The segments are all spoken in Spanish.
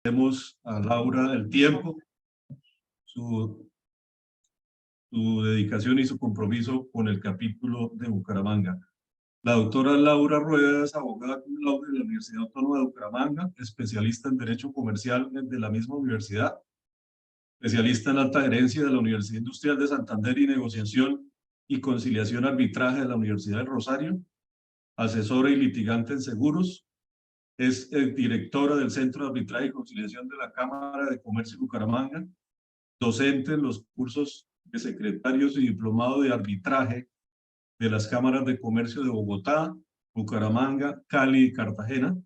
Agradecemos a Laura el tiempo, su, su dedicación y su compromiso con el capítulo de Bucaramanga. La doctora Laura Rueda es abogada cum laude de la Universidad Autónoma de Bucaramanga, especialista en Derecho Comercial de la misma universidad, especialista en alta gerencia de la Universidad Industrial de Santander y negociación y conciliación arbitraje de la Universidad del Rosario, asesora y litigante en seguros. Es directora del Centro de Arbitraje y Conciliación de la Cámara de Comercio de Bucaramanga, docente en los cursos de secretarios y diplomado de arbitraje de las cámaras de comercio de Bogotá, Bucaramanga, Cali y Cartagena.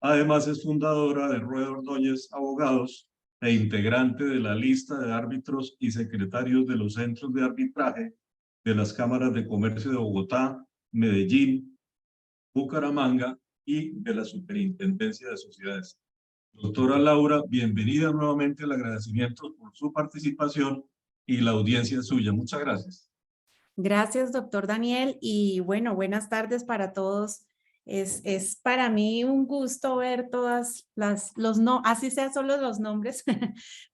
Además es fundadora de Rueda Ordóñez Abogados e integrante de la lista de árbitros y secretarios de los centros de arbitraje de las cámaras de comercio de Bogotá, Medellín, Bucaramanga y de la Superintendencia de Sociedades. Doctora Laura, bienvenida nuevamente, el agradecimiento por su participación y la audiencia suya. Muchas gracias. Gracias, doctor Daniel, y bueno, buenas tardes para todos. Es para mí un gusto ver todas así sea solo los nombres,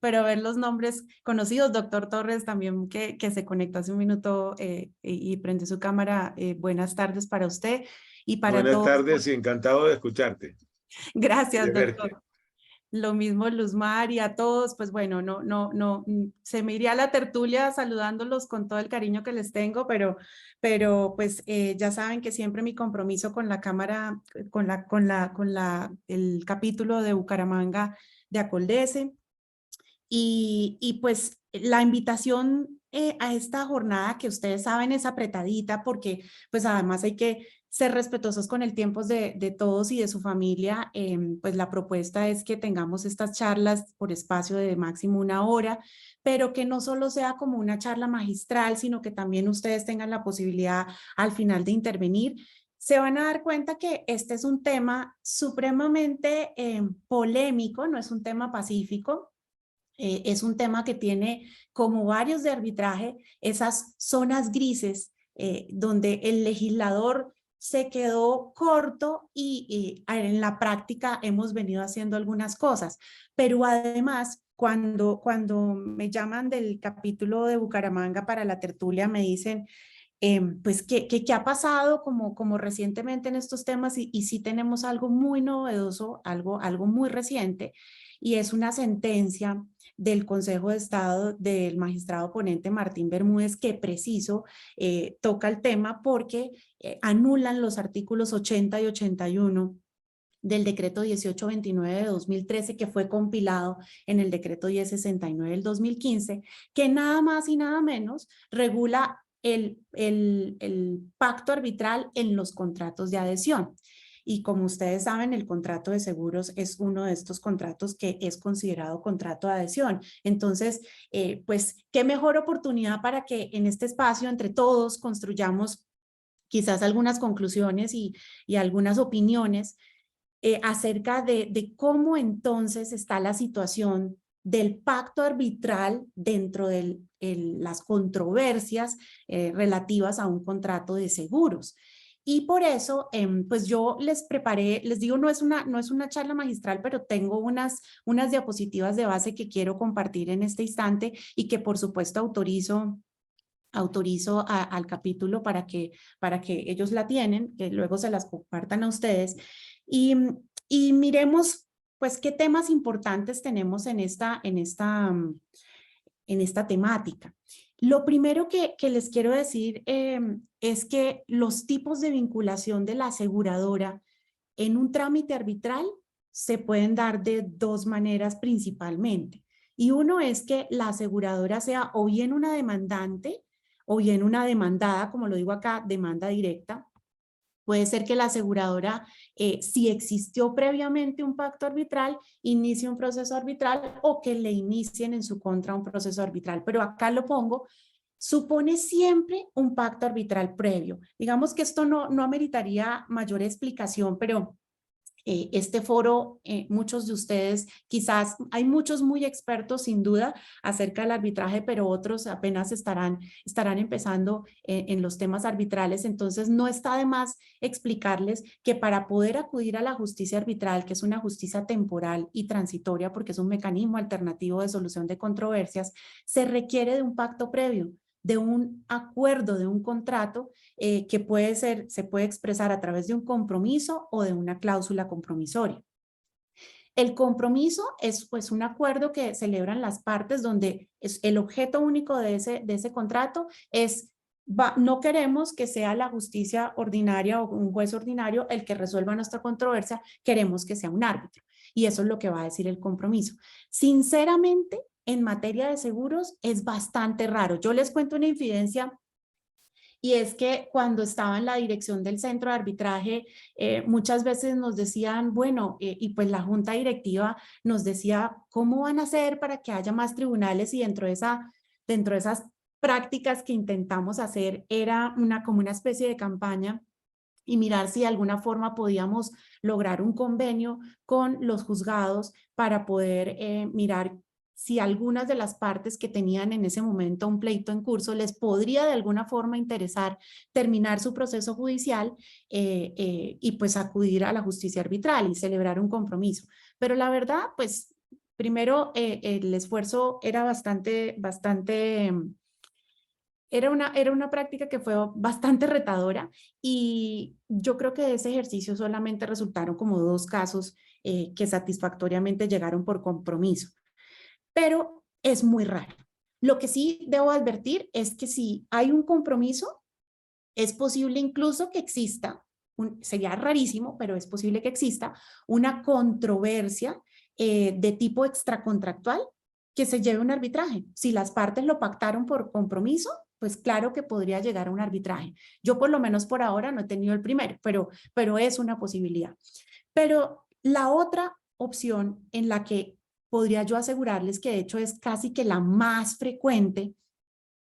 pero ver los nombres conocidos. Doctor Torres también que se conectó hace un minuto y prendió su cámara. Buenas tardes para usted y para Buenas todos. tardes y encantado de escucharte. Gracias, De doctor. verte. Lo mismo Luzmar y a todos, pues bueno, no, se me iría a la tertulia saludándolos con todo el cariño que les tengo, pero pues ya saben que siempre mi compromiso con la Cámara, el capítulo de Bucaramanga de Acoldese y pues la invitación a esta jornada que ustedes saben es apretadita porque pues además hay que ser respetuosos con el tiempo de todos y de su familia. Pues la propuesta es que tengamos estas charlas por espacio de máximo 1 hora, pero que no solo sea como una charla magistral, sino que también ustedes tengan la posibilidad al final de intervenir. Se van a dar cuenta que este es un tema supremamente polémico, no es un tema pacífico. Es un tema que tiene, como varios de arbitraje, esas zonas grises donde el legislador se quedó corto y en la práctica hemos venido haciendo algunas cosas. Pero además, cuando me llaman del capítulo de Bucaramanga para la tertulia, me dicen, pues, ¿qué ha pasado como recientemente en estos temas? Y sí tenemos algo muy novedoso, algo muy reciente, y es una sentencia del Consejo de Estado del magistrado ponente Martín Bermúdez que preciso toca el tema porque anulan los artículos 80 y 81 del decreto 1829 de 2013 que fue compilado en el decreto 1069 del 2015, que nada más y nada menos regula el pacto arbitral en los contratos de adhesión. Y como ustedes saben, el contrato de seguros es uno de estos contratos que es considerado contrato de adhesión. Entonces, pues, qué mejor oportunidad para que en este espacio entre todos construyamos quizás algunas conclusiones y algunas opiniones acerca de cómo entonces está la situación del pacto arbitral dentro de las controversias relativas a un contrato de seguros. Y por eso, pues yo les preparé, les digo, no es una charla magistral, pero tengo unas diapositivas de base que quiero compartir en este instante y que por supuesto autorizo al capítulo para que ellos la tienen, que luego se las compartan a ustedes. Y miremos, pues, qué temas importantes tenemos en esta temática. Lo primero que les quiero decir es que los tipos de vinculación de la aseguradora en un trámite arbitral se pueden dar de dos maneras principalmente. Y uno es que la aseguradora sea o bien una demandante o bien una demandada, como lo digo acá, demanda directa. Puede ser que la aseguradora, si existió previamente un pacto arbitral, inicie un proceso arbitral o que le inicien en su contra un proceso arbitral. Pero acá lo pongo, supone siempre un pacto arbitral previo. Digamos que esto no ameritaría mayor explicación, pero Este foro, muchos de ustedes, quizás hay muchos muy expertos sin duda acerca del arbitraje, pero otros apenas estarán empezando en los temas arbitrales. Entonces no está de más explicarles que para poder acudir a la justicia arbitral, que es una justicia temporal y transitoria porque es un mecanismo alternativo de solución de controversias, se requiere de un pacto previo, de un acuerdo, de un contrato que se puede expresar a través de un compromiso o de una cláusula compromisoria. El compromiso es pues un acuerdo que celebran las partes donde el objeto único de ese contrato es no queremos que sea la justicia ordinaria o un juez ordinario el que resuelva nuestra controversia, queremos que sea un árbitro. Y eso es lo que va a decir el compromiso. Sinceramente, en materia de seguros es bastante raro. Yo les cuento una infidencia y es que cuando estaba en la dirección del centro de arbitraje, muchas veces nos decían, bueno, y pues la junta directiva nos decía, ¿cómo van a hacer para que haya más tribunales? Y dentro de esas prácticas que intentamos hacer era como una especie de campaña y mirar si de alguna forma podíamos lograr un convenio con los juzgados para poder mirar si algunas de las partes que tenían en ese momento un pleito en curso les podría de alguna forma interesar terminar su proceso judicial y pues acudir a la justicia arbitral y celebrar un compromiso. Pero la verdad, pues primero el esfuerzo era era una práctica que fue bastante retadora y yo creo que de ese ejercicio solamente resultaron como 2 casos que satisfactoriamente llegaron por compromiso. Pero es muy raro. Lo que sí debo advertir es que si hay un compromiso, es posible incluso que exista, sería rarísimo, pero es posible que exista una controversia de tipo extracontractual que se lleve a un arbitraje. Si las partes lo pactaron por compromiso, pues claro que podría llegar a un arbitraje. Yo por lo menos por ahora no he tenido el primero, pero es una posibilidad. Pero la otra opción en la que podría yo asegurarles que de hecho es casi que la más frecuente,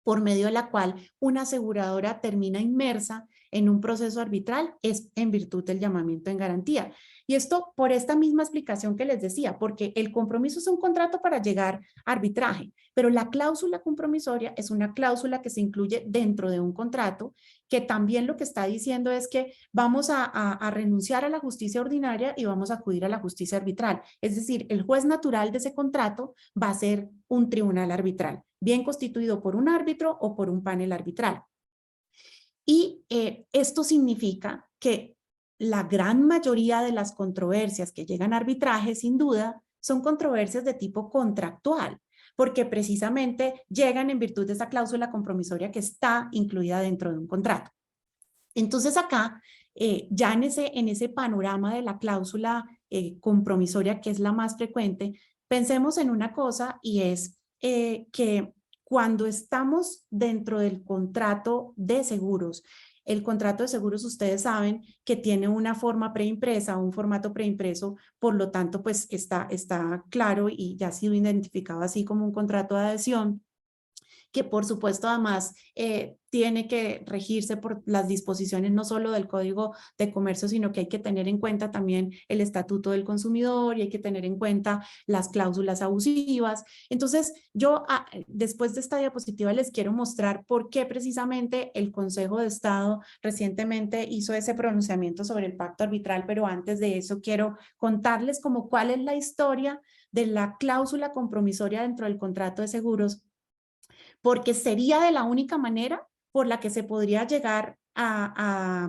por medio de la cual una aseguradora termina inmersa en un proceso arbitral, es en virtud del llamamiento en garantía. Y esto por esta misma explicación que les decía, porque el compromiso es un contrato para llegar a arbitraje, pero la cláusula compromisoria es una cláusula que se incluye dentro de un contrato, que también lo que está diciendo es que vamos a renunciar a la justicia ordinaria y vamos a acudir a la justicia arbitral. Es decir, el juez natural de ese contrato va a ser un tribunal arbitral, bien constituido por un árbitro o por un panel arbitral. Y esto significa que la gran mayoría de las controversias que llegan a arbitraje, sin duda, son controversias de tipo contractual, porque precisamente llegan en virtud de esa cláusula compromisoria que está incluida dentro de un contrato. Entonces acá, ya en ese panorama de la cláusula compromisoria, que es la más frecuente, pensemos en una cosa y es que cuando estamos dentro del contrato de seguros, el contrato de seguros ustedes saben que tiene una forma preimpresa, un formato preimpreso, por lo tanto pues está claro y ya ha sido identificado así como un contrato de adhesión, que por supuesto además tiene que regirse por las disposiciones no solo del Código de Comercio, sino que hay que tener en cuenta también el Estatuto del Consumidor y hay que tener en cuenta las cláusulas abusivas. Entonces, yo después de esta diapositiva les quiero mostrar por qué precisamente el Consejo de Estado recientemente hizo ese pronunciamiento sobre el pacto arbitral, pero antes de eso quiero contarles como cuál es la historia de la cláusula compromisoria dentro del contrato de seguros, porque sería de la única manera por la que se podría llegar a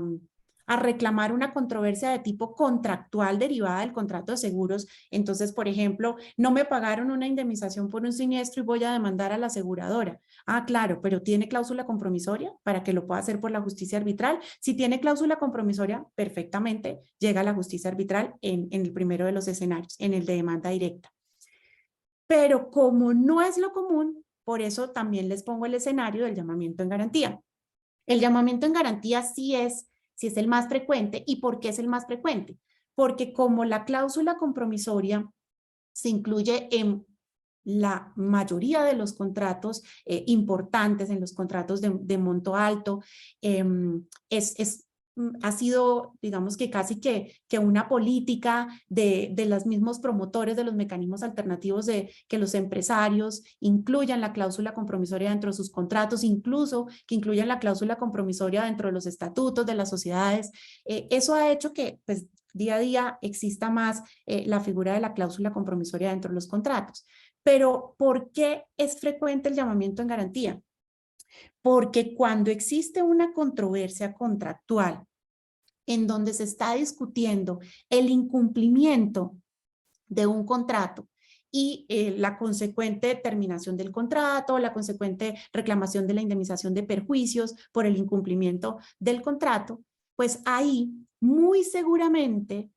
reclamar una controversia de tipo contractual derivada del contrato de seguros. Entonces, por ejemplo, no me pagaron una indemnización por un siniestro y voy a demandar a la aseguradora. Ah, claro, pero ¿tiene cláusula compromisoria para que lo pueda hacer por la justicia arbitral? Si tiene cláusula compromisoria, perfectamente llega a la justicia arbitral en el primero de los escenarios, en el de demanda directa. Pero como no es lo común, por eso también les pongo el escenario del llamamiento en garantía. El llamamiento en garantía sí es el más frecuente. ¿Y por qué es el más frecuente? Porque como la cláusula compromisoria se incluye en la mayoría de los contratos importantes, en los contratos de monto alto, es ha sido, digamos que casi que una política de los mismos promotores de los mecanismos alternativos de que los empresarios incluyan la cláusula compromisoria dentro de sus contratos, incluso que incluyan la cláusula compromisoria dentro de los estatutos de las sociedades. Eso ha hecho que pues, día a día exista más la figura de la cláusula compromisoria dentro de los contratos. Pero, ¿por qué es frecuente el llamamiento en garantía? Porque cuando existe una controversia contractual en donde se está discutiendo el incumplimiento de un contrato y la consecuente terminación del contrato, la consecuente reclamación de la indemnización de perjuicios por el incumplimiento del contrato, pues ahí muy seguramente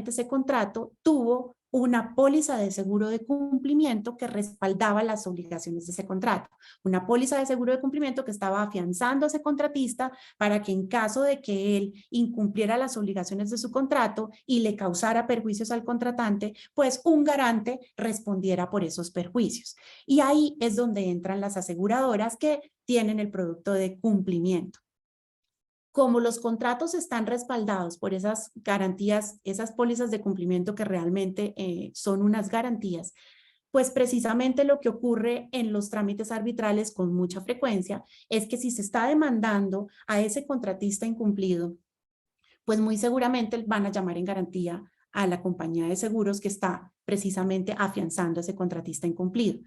ese contrato tuvo una póliza de seguro de cumplimiento que respaldaba las obligaciones de ese contrato. Una póliza de seguro de cumplimiento que estaba afianzando a ese contratista para que en caso de que él incumpliera las obligaciones de su contrato y le causara perjuicios al contratante, pues un garante respondiera por esos perjuicios. Y ahí es donde entran las aseguradoras que tienen el producto de cumplimiento. Como los contratos están respaldados por esas garantías, esas pólizas de cumplimiento que realmente son unas garantías, pues precisamente lo que ocurre en los trámites arbitrales con mucha frecuencia es que si se está demandando a ese contratista incumplido, pues muy seguramente van a llamar en garantía a la compañía de seguros que está precisamente afianzando a ese contratista incumplido.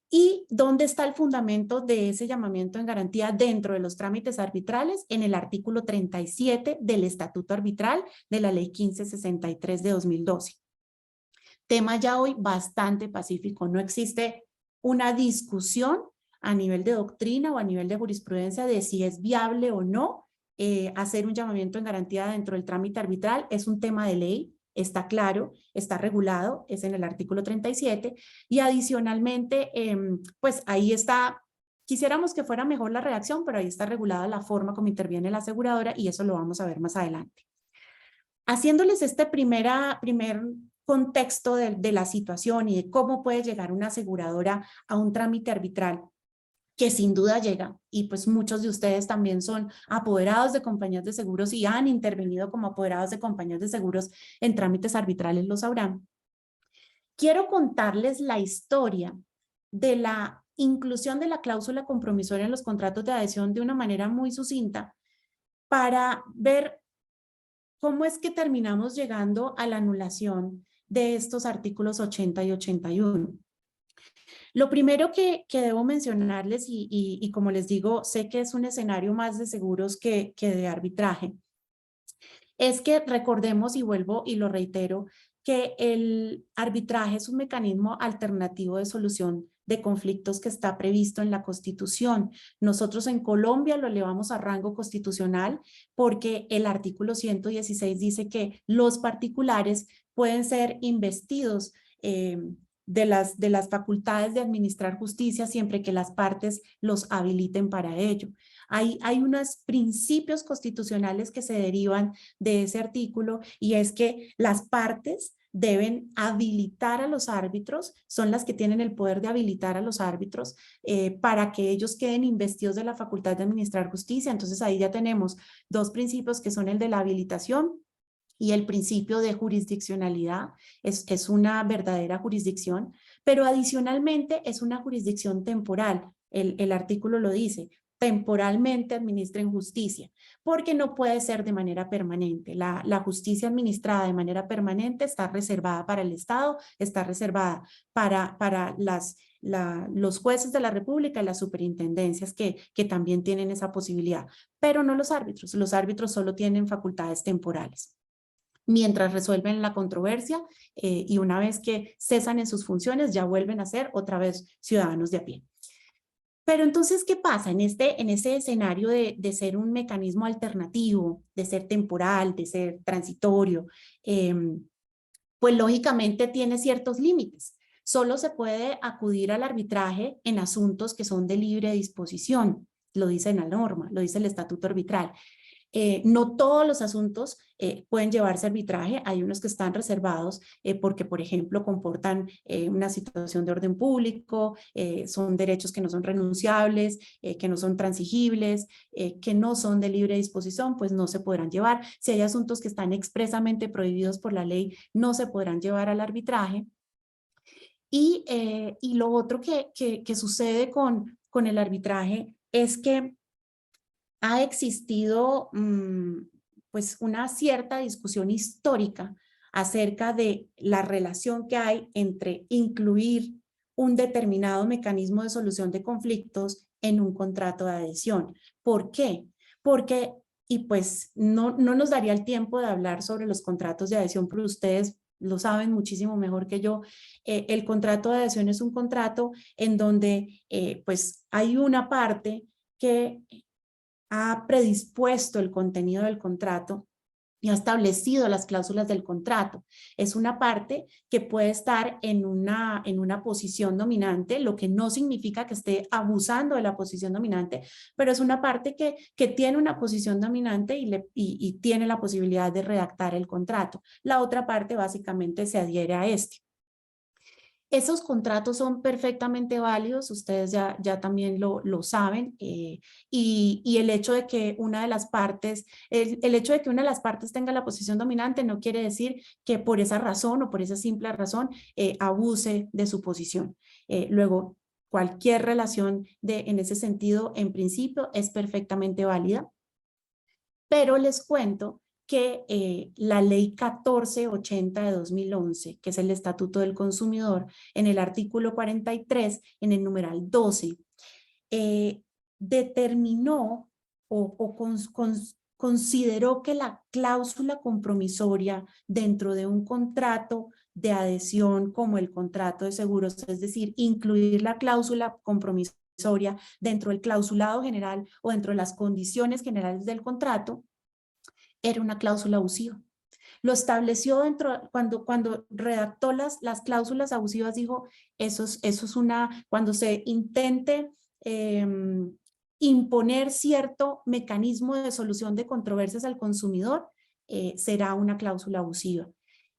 ¿Y dónde está el fundamento de ese llamamiento en garantía dentro de los trámites arbitrales? En el artículo 37 del Estatuto Arbitral de la Ley 1563 de 2012. Tema ya hoy bastante pacífico. No existe una discusión a nivel de doctrina o a nivel de jurisprudencia de si es viable o no hacer un llamamiento en garantía dentro del trámite arbitral. Es un tema de ley. Está claro, está regulado, es en el artículo 37 y adicionalmente, pues ahí está, quisiéramos que fuera mejor la redacción, pero ahí está regulada la forma como interviene la aseguradora y eso lo vamos a ver más adelante. Haciéndoles este primer contexto de la situación y de cómo puede llegar una aseguradora a un trámite arbitral, que sin duda llega, y pues muchos de ustedes también son apoderados de compañías de seguros y han intervenido como apoderados de compañías de seguros en trámites arbitrales, lo sabrán. Quiero contarles la historia de la inclusión de la cláusula compromisoria en los contratos de adhesión de una manera muy sucinta para ver cómo es que terminamos llegando a la anulación de estos artículos 80 y 81. Lo primero que debo mencionarles, y como les digo, sé que es un escenario más de seguros que de arbitraje, es que recordemos, y vuelvo y lo reitero, que el arbitraje es un mecanismo alternativo de solución de conflictos que está previsto en la Constitución. Nosotros en Colombia lo elevamos a rango constitucional porque el artículo 116 dice que los particulares pueden ser investidos de las facultades de administrar justicia siempre que las partes los habiliten para ello. Hay unos principios constitucionales que se derivan de ese artículo y es que las partes deben habilitar a los árbitros, son las que tienen el poder de habilitar a los árbitros para que ellos queden investidos de la facultad de administrar justicia. Entonces ahí ya tenemos dos principios que son el de la habilitación y el principio de jurisdiccionalidad. Es una verdadera jurisdicción, pero adicionalmente es una jurisdicción temporal. El artículo lo dice, temporalmente administren justicia, porque no puede ser de manera permanente. La justicia administrada de manera permanente está reservada para el Estado, está reservada para los jueces de la República y las superintendencias que también tienen esa posibilidad, pero no los árbitros. Los árbitros solo tienen facultades temporales mientras resuelven la controversia y una vez que cesan en sus funciones ya vuelven a ser otra vez ciudadanos de a pie. Pero entonces, ¿qué pasa en ese escenario de ser un mecanismo alternativo, de ser temporal, de ser transitorio? Pues lógicamente tiene ciertos límites. Solo se puede acudir al arbitraje en asuntos que son de libre disposición, lo dice la norma, lo dice el estatuto arbitral. No todos los asuntos pueden llevarse a arbitraje, hay unos que están reservados porque, por ejemplo, comportan una situación de orden público, son derechos que no son renunciables, que no son transigibles, que no son de libre disposición, pues no se podrán llevar. Si hay asuntos que están expresamente prohibidos por la ley, no se podrán llevar al arbitraje. Y lo otro que sucede con el arbitraje es que ha existido pues una cierta discusión histórica acerca de la relación que hay entre incluir un determinado mecanismo de solución de conflictos en un contrato de adhesión. ¿Por qué? Porque, y pues no nos daría el tiempo de hablar sobre los contratos de adhesión, pero ustedes lo saben muchísimo mejor que yo. El contrato de adhesión es un contrato en donde pues hay una parte que ha predispuesto el contenido del contrato y ha establecido las cláusulas del contrato. Es una parte que puede estar en una posición dominante, lo que no significa que esté abusando de la posición dominante, pero es una parte que tiene una posición dominante y tiene la posibilidad de redactar el contrato. La otra parte básicamente se adhiere a este. Esos contratos son perfectamente válidos, ustedes ya también lo saben, y el hecho de que una de las partes, el hecho de que una de las partes tenga la posición dominante no quiere decir que por esa razón o por esa simple razón abuse de su posición. Luego, cualquier relación en ese sentido, en principio, es perfectamente válida, pero les cuento que la ley 1480 de 2011, que es el Estatuto del Consumidor, en el artículo 43, en el numeral 12, determinó consideró que la cláusula compromisoria dentro de un contrato de adhesión como el contrato de seguros, es decir, incluir la cláusula compromisoria dentro del clausulado general o dentro de las condiciones generales del contrato, era una cláusula abusiva. Lo estableció cuando redactó las cláusulas abusivas, dijo, eso es cuando se intente imponer cierto mecanismo de solución de controversias al consumidor, será una cláusula abusiva.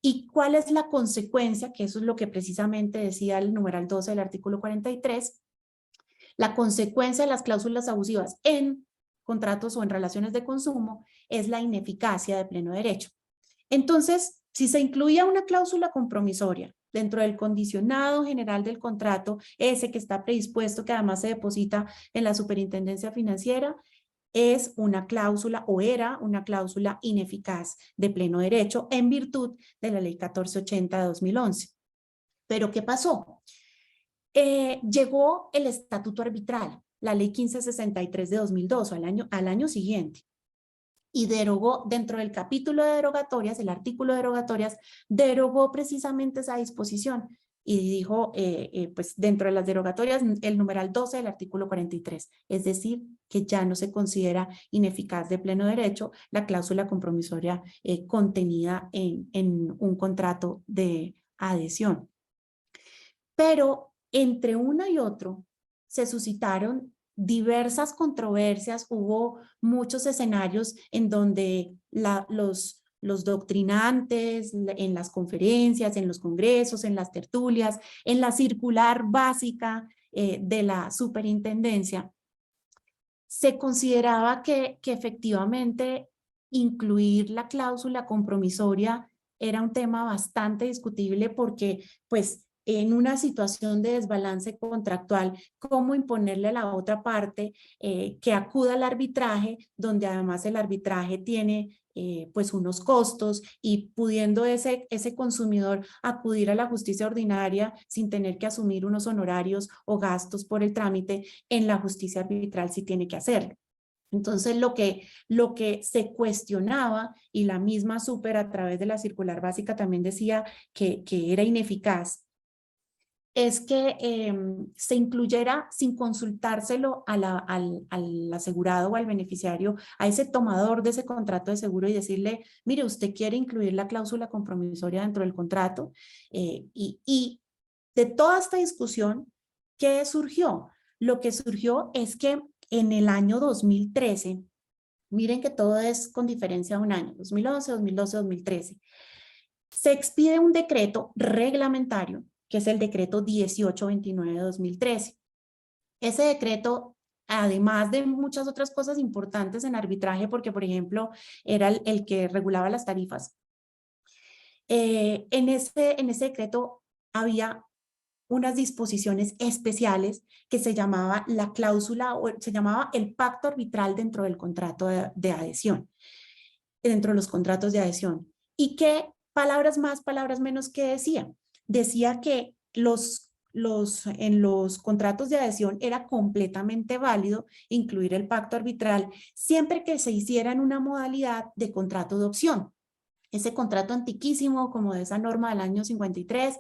¿Y cuál es la consecuencia? Que eso es lo que precisamente decía el numeral 12 del artículo 43. La consecuencia de las cláusulas abusivas en contratos o en relaciones de consumo es la ineficacia de pleno derecho. Entonces, si se incluía una cláusula compromisoria dentro del condicionado general del contrato, ese que está predispuesto, que además se deposita en la superintendencia financiera, es una cláusula o era una cláusula ineficaz de pleno derecho en virtud de la ley 1480 de 2011. ¿Pero qué pasó? Llegó el estatuto arbitral, la ley 1563 de 2002, al año siguiente, y derogó dentro del capítulo de derogatorias, el artículo de derogatorias, derogó precisamente esa disposición y dijo, pues dentro de las derogatorias, el numeral 12 del artículo 43, es decir, que ya no se considera ineficaz de pleno derecho la cláusula compromisoria contenida en un contrato de adhesión. Pero entre una y otro se suscitaron diversas controversias, hubo muchos escenarios en donde los doctrinantes, en las conferencias, en los congresos, en las tertulias, en la circular básica de la superintendencia, se consideraba que efectivamente incluir la cláusula compromisoria era un tema bastante discutible porque, pues, en una situación de desbalance contractual, cómo imponerle a la otra parte que acuda al arbitraje, donde además el arbitraje tiene pues unos costos y pudiendo ese consumidor acudir a la justicia ordinaria sin tener que asumir unos honorarios o gastos por el trámite, en la justicia arbitral sí tiene que hacerlo. Entonces, lo que se cuestionaba, y la misma Super a través de la circular básica también decía que era ineficaz, es que se incluyera sin consultárselo al asegurado o al beneficiario, a ese tomador de ese contrato de seguro y decirle, mire, usted quiere incluir la cláusula compromisoria dentro del contrato. Y de toda esta discusión, ¿qué surgió? Lo que surgió es que en el año 2013 Miren que todo es con diferencia de un año, 2011, 2012, 2013. Se expide un decreto reglamentario, que es el decreto 1829 de 2013. Ese decreto, además de muchas otras cosas importantes en arbitraje, porque por ejemplo era el que regulaba las tarifas, en ese decreto había unas disposiciones especiales que se llamaba la cláusula, o se llamaba el pacto arbitral dentro del contrato de adhesión, dentro de los contratos de adhesión. Y que palabras más, palabras menos, que decía. Decía que en los contratos de adhesión era completamente válido incluir el pacto arbitral siempre que se hiciera en una modalidad de contrato de opción. Ese contrato antiquísimo, como de esa norma del año 53,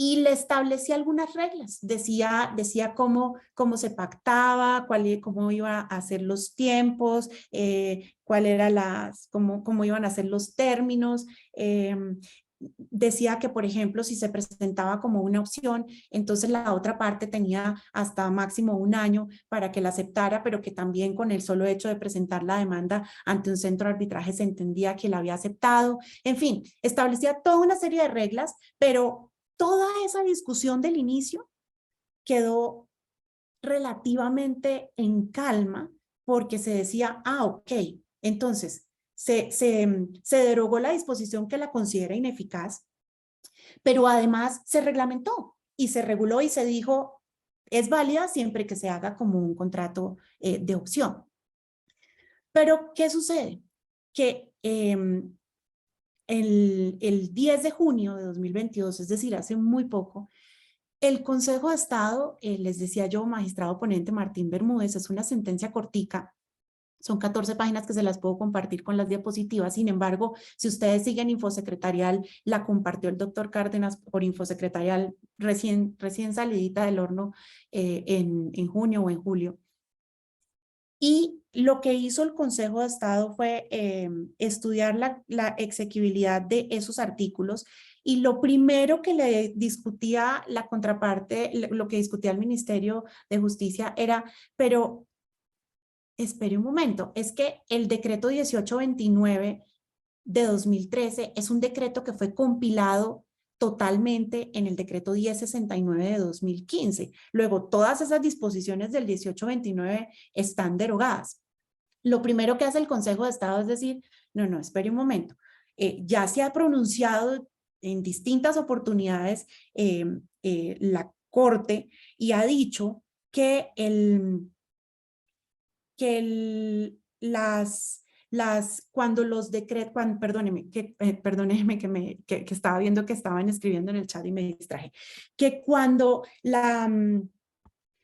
y le establecía algunas reglas, decía cómo se pactaba, cómo iba a ser los tiempos, cómo iban a ser los términos. Decía que, por ejemplo, si se presentaba como una opción, entonces la otra parte tenía hasta máximo un año para que la aceptara, pero que también con el solo hecho de presentar la demanda ante un centro de arbitraje se entendía que la había aceptado. En fin, establecía toda una serie de reglas, pero toda esa discusión del inicio quedó relativamente en calma porque se decía, ok, entonces se derogó la disposición que la considera ineficaz, pero además se reglamentó y se reguló y se dijo, es válida siempre que se haga como un contrato de opción. Pero, ¿qué sucede? Que el 10 de junio de 2022, es decir, hace muy poco, el Consejo de Estado, les decía yo, magistrado ponente Martín Bermúdez, es una sentencia cortica, son 14 páginas que se las puedo compartir con las diapositivas. Sin embargo, si ustedes siguen Infosecretarial, la compartió el doctor Cárdenas por Infosecretarial recién salidita del horno en junio o en julio. Y lo que hizo el Consejo de Estado fue estudiar la exequibilidad de esos artículos, y lo primero que le discutía la contraparte, lo que discutía el Ministerio de Justicia era, pero espere un momento, es que el decreto 1829 de 2013 es un decreto que fue compilado totalmente en el decreto 1069 de 2015. Luego, todas esas disposiciones del 1829 están derogadas. Lo primero que hace el Consejo de Estado es decir, no, espere un momento. Ya se ha pronunciado en distintas oportunidades la Corte y ha dicho que cuando los decretos, perdóneme que estaba viendo que estaban escribiendo en el chat y me distraje, que cuando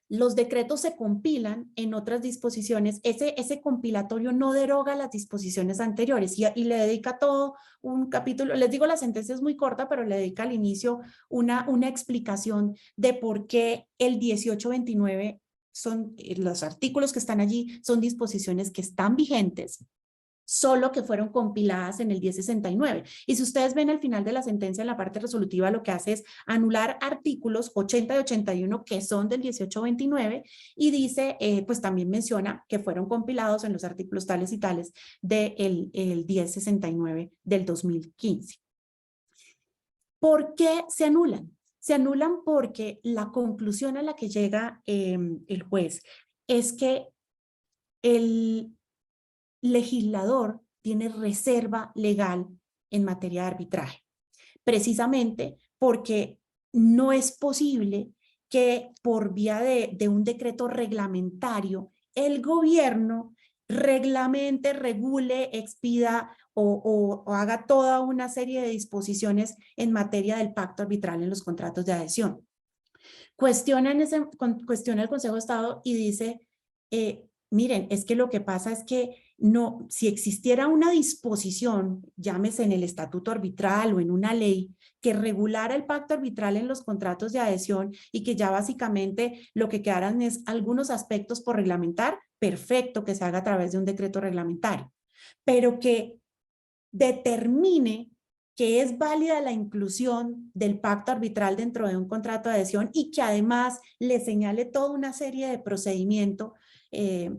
los decretos se compilan en otras disposiciones, ese compilatorio no deroga las disposiciones anteriores y le dedica todo un capítulo. Les digo, la sentencia es muy corta, pero le dedica al inicio una explicación de por qué el 1829 son los artículos que están allí, son disposiciones que están vigentes, solo que fueron compiladas en el 1069. Y si ustedes ven al final de la sentencia, en la parte resolutiva, lo que hace es anular artículos 80 y 81 que son del 1829 y dice, pues también menciona que fueron compilados en los artículos tales y tales del 1069 del 2015. ¿Por qué se anulan? Se anulan porque la conclusión a la que llega el juez es que el legislador tiene reserva legal en materia de arbitraje, precisamente porque no es posible que por vía de un decreto reglamentario el gobierno reglamente, regule, expida o haga toda una serie de disposiciones en materia del pacto arbitral en los contratos de adhesión. Cuestiona el Consejo de Estado y dice, miren, es que lo que pasa es que no, si existiera una disposición, llámese en el estatuto arbitral o en una ley, que regulara el pacto arbitral en los contratos de adhesión y que ya básicamente lo que quedaran es algunos aspectos por reglamentar, perfecto que se haga a través de un decreto reglamentario, pero que determine que es válida la inclusión del pacto arbitral dentro de un contrato de adhesión y que además le señale toda una serie de procedimientos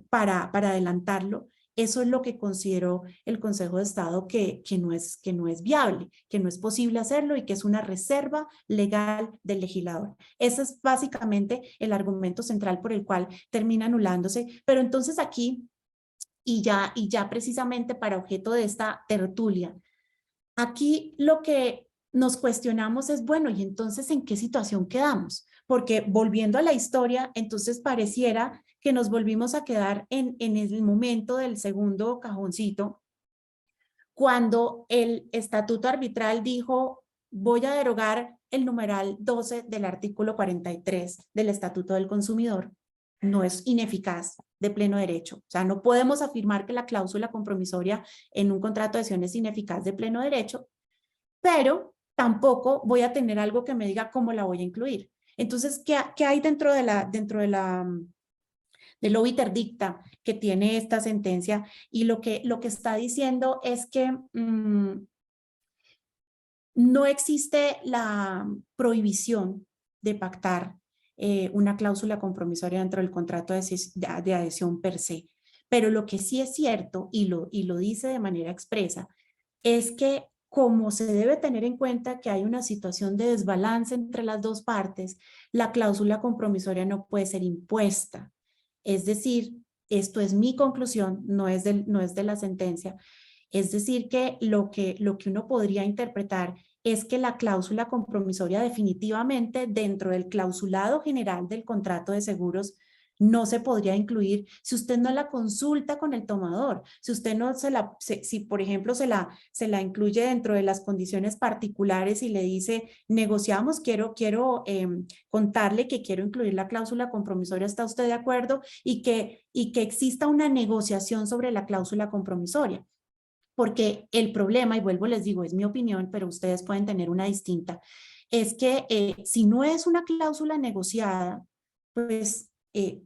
para adelantarlo. Eso es lo que consideró el Consejo de Estado que no es viable, que no es posible hacerlo y que es una reserva legal del legislador. Ese es básicamente el argumento central por el cual termina anulándose. Pero entonces aquí, y ya precisamente para objeto de esta tertulia, aquí lo que nos cuestionamos es, bueno, ¿y entonces en qué situación quedamos? Porque volviendo a la historia, entonces pareciera que nos volvimos a quedar en el momento del segundo cajoncito, cuando el estatuto arbitral dijo, voy a derogar el numeral 12 del artículo 43 del Estatuto del Consumidor. No es ineficaz de pleno derecho. O sea, no podemos afirmar que la cláusula compromisoria en un contrato de adhesión es ineficaz de pleno derecho, pero tampoco voy a tener algo que me diga cómo la voy a incluir. Entonces, ¿qué hay dentro del obiter dicta que tiene esta sentencia? Y lo que está diciendo es que no existe la prohibición de pactar una cláusula compromisoria dentro del contrato de adhesión per se. Pero lo que sí es cierto, y lo dice de manera expresa, es que como se debe tener en cuenta que hay una situación de desbalance entre las dos partes, la cláusula compromisoria no puede ser impuesta. Es decir, esto es mi conclusión, no es de la sentencia. Es decir, que lo que uno podría interpretar es que la cláusula compromisoria definitivamente dentro del clausulado general del contrato de seguros no se podría incluir si usted no la consulta con el tomador, si usted no si por ejemplo se la incluye dentro de las condiciones particulares y le dice, negociamos, quiero contarle que quiero incluir la cláusula compromisoria, ¿está usted de acuerdo? Y que exista una negociación sobre la cláusula compromisoria. Porque el problema, y vuelvo les digo, es mi opinión, pero ustedes pueden tener una distinta, es que si no es una cláusula negociada, pues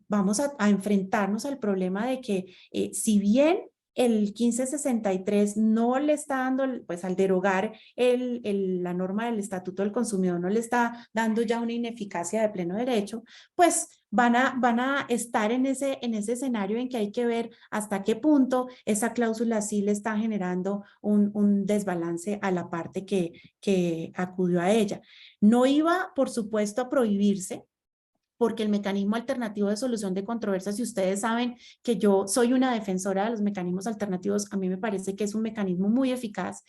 vamos a enfrentarnos al problema de que si bien el 1563 no le está dando, pues al derogar la norma del Estatuto del Consumidor, no le está dando ya una ineficacia de pleno derecho, pues van a estar en ese escenario en que hay que ver hasta qué punto esa cláusula sí le está generando un desbalance a la parte que acudió a ella. No iba, por supuesto, a prohibirse, porque el mecanismo alternativo de solución de controversias, si ustedes saben que yo soy una defensora de los mecanismos alternativos, a mí me parece que es un mecanismo muy eficaz.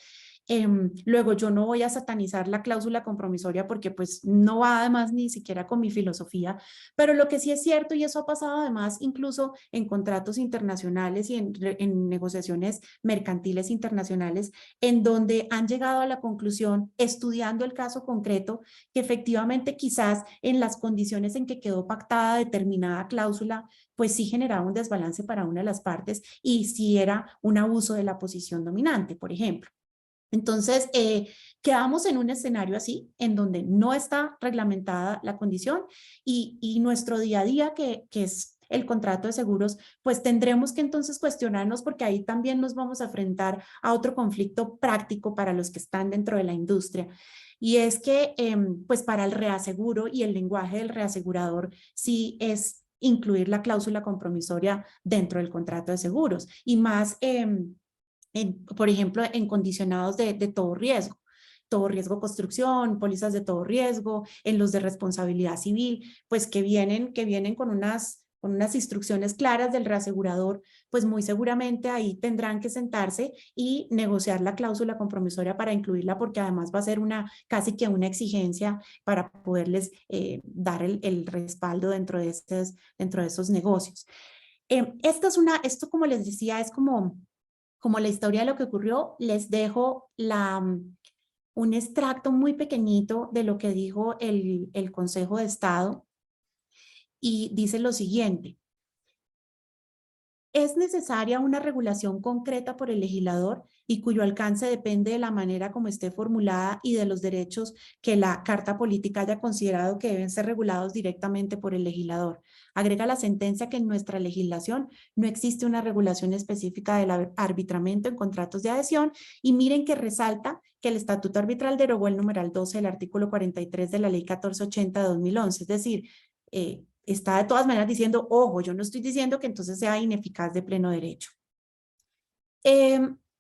Luego yo no voy a satanizar la cláusula compromisoria porque pues no va además ni siquiera con mi filosofía, pero lo que sí es cierto, y eso ha pasado además incluso en contratos internacionales y en negociaciones mercantiles internacionales, en donde han llegado a la conclusión, estudiando el caso concreto, que efectivamente quizás en las condiciones en que quedó pactada determinada cláusula, pues sí generaba un desbalance para una de las partes y sí era un abuso de la posición dominante, por ejemplo. Entonces, quedamos en un escenario así, en donde no está reglamentada la condición y nuestro día a día, que es el contrato de seguros, pues tendremos que entonces cuestionarnos, porque ahí también nos vamos a enfrentar a otro conflicto práctico para los que están dentro de la industria. Y es que, pues para el reaseguro y el lenguaje del reasegurador, sí es incluir la cláusula compromisoria dentro del contrato de seguros y más por ejemplo, en condicionados de todo riesgo construcción, pólizas de todo riesgo, en los de responsabilidad civil, pues que vienen con unas instrucciones claras del reasegurador, pues muy seguramente ahí tendrán que sentarse y negociar la cláusula compromisoria para incluirla, porque además va a ser casi que una exigencia para poderles dar el respaldo dentro de esos negocios. Esto, como les decía, es como la historia de lo que ocurrió. Les dejo un extracto muy pequeñito de lo que dijo el Consejo de Estado y dice lo siguiente: es necesaria una regulación concreta por el legislador y cuyo alcance depende de la manera como esté formulada y de los derechos que la Carta Política haya considerado que deben ser regulados directamente por el legislador. Agrega la sentencia que en nuestra legislación no existe una regulación específica del arbitramiento en contratos de adhesión, y miren que resalta que el Estatuto Arbitral derogó el numeral 12 del artículo 43 de la Ley 1480 de 2011, es decir, está de todas maneras diciendo, ojo, yo no estoy diciendo que entonces sea ineficaz de pleno derecho.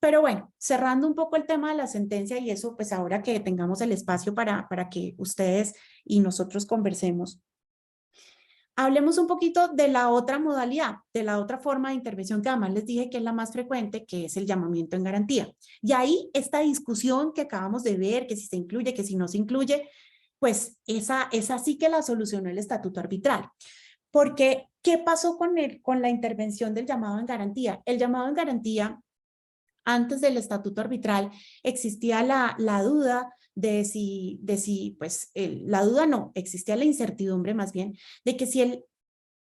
Pero bueno, cerrando un poco el tema de la sentencia y eso, pues ahora que tengamos el espacio para que ustedes y nosotros conversemos, hablemos un poquito de la otra modalidad, de la otra forma de intervención que además les dije que es la más frecuente, que es el llamamiento en garantía. Y ahí esta discusión que acabamos de ver, que si se incluye, que si no se incluye, pues esa sí que la solucionó el estatuto arbitral. Porque, ¿qué pasó con la intervención del llamado en garantía? El llamado en garantía, antes del estatuto arbitral, existía la duda de si pues, la duda no, existía la incertidumbre más bien, de que si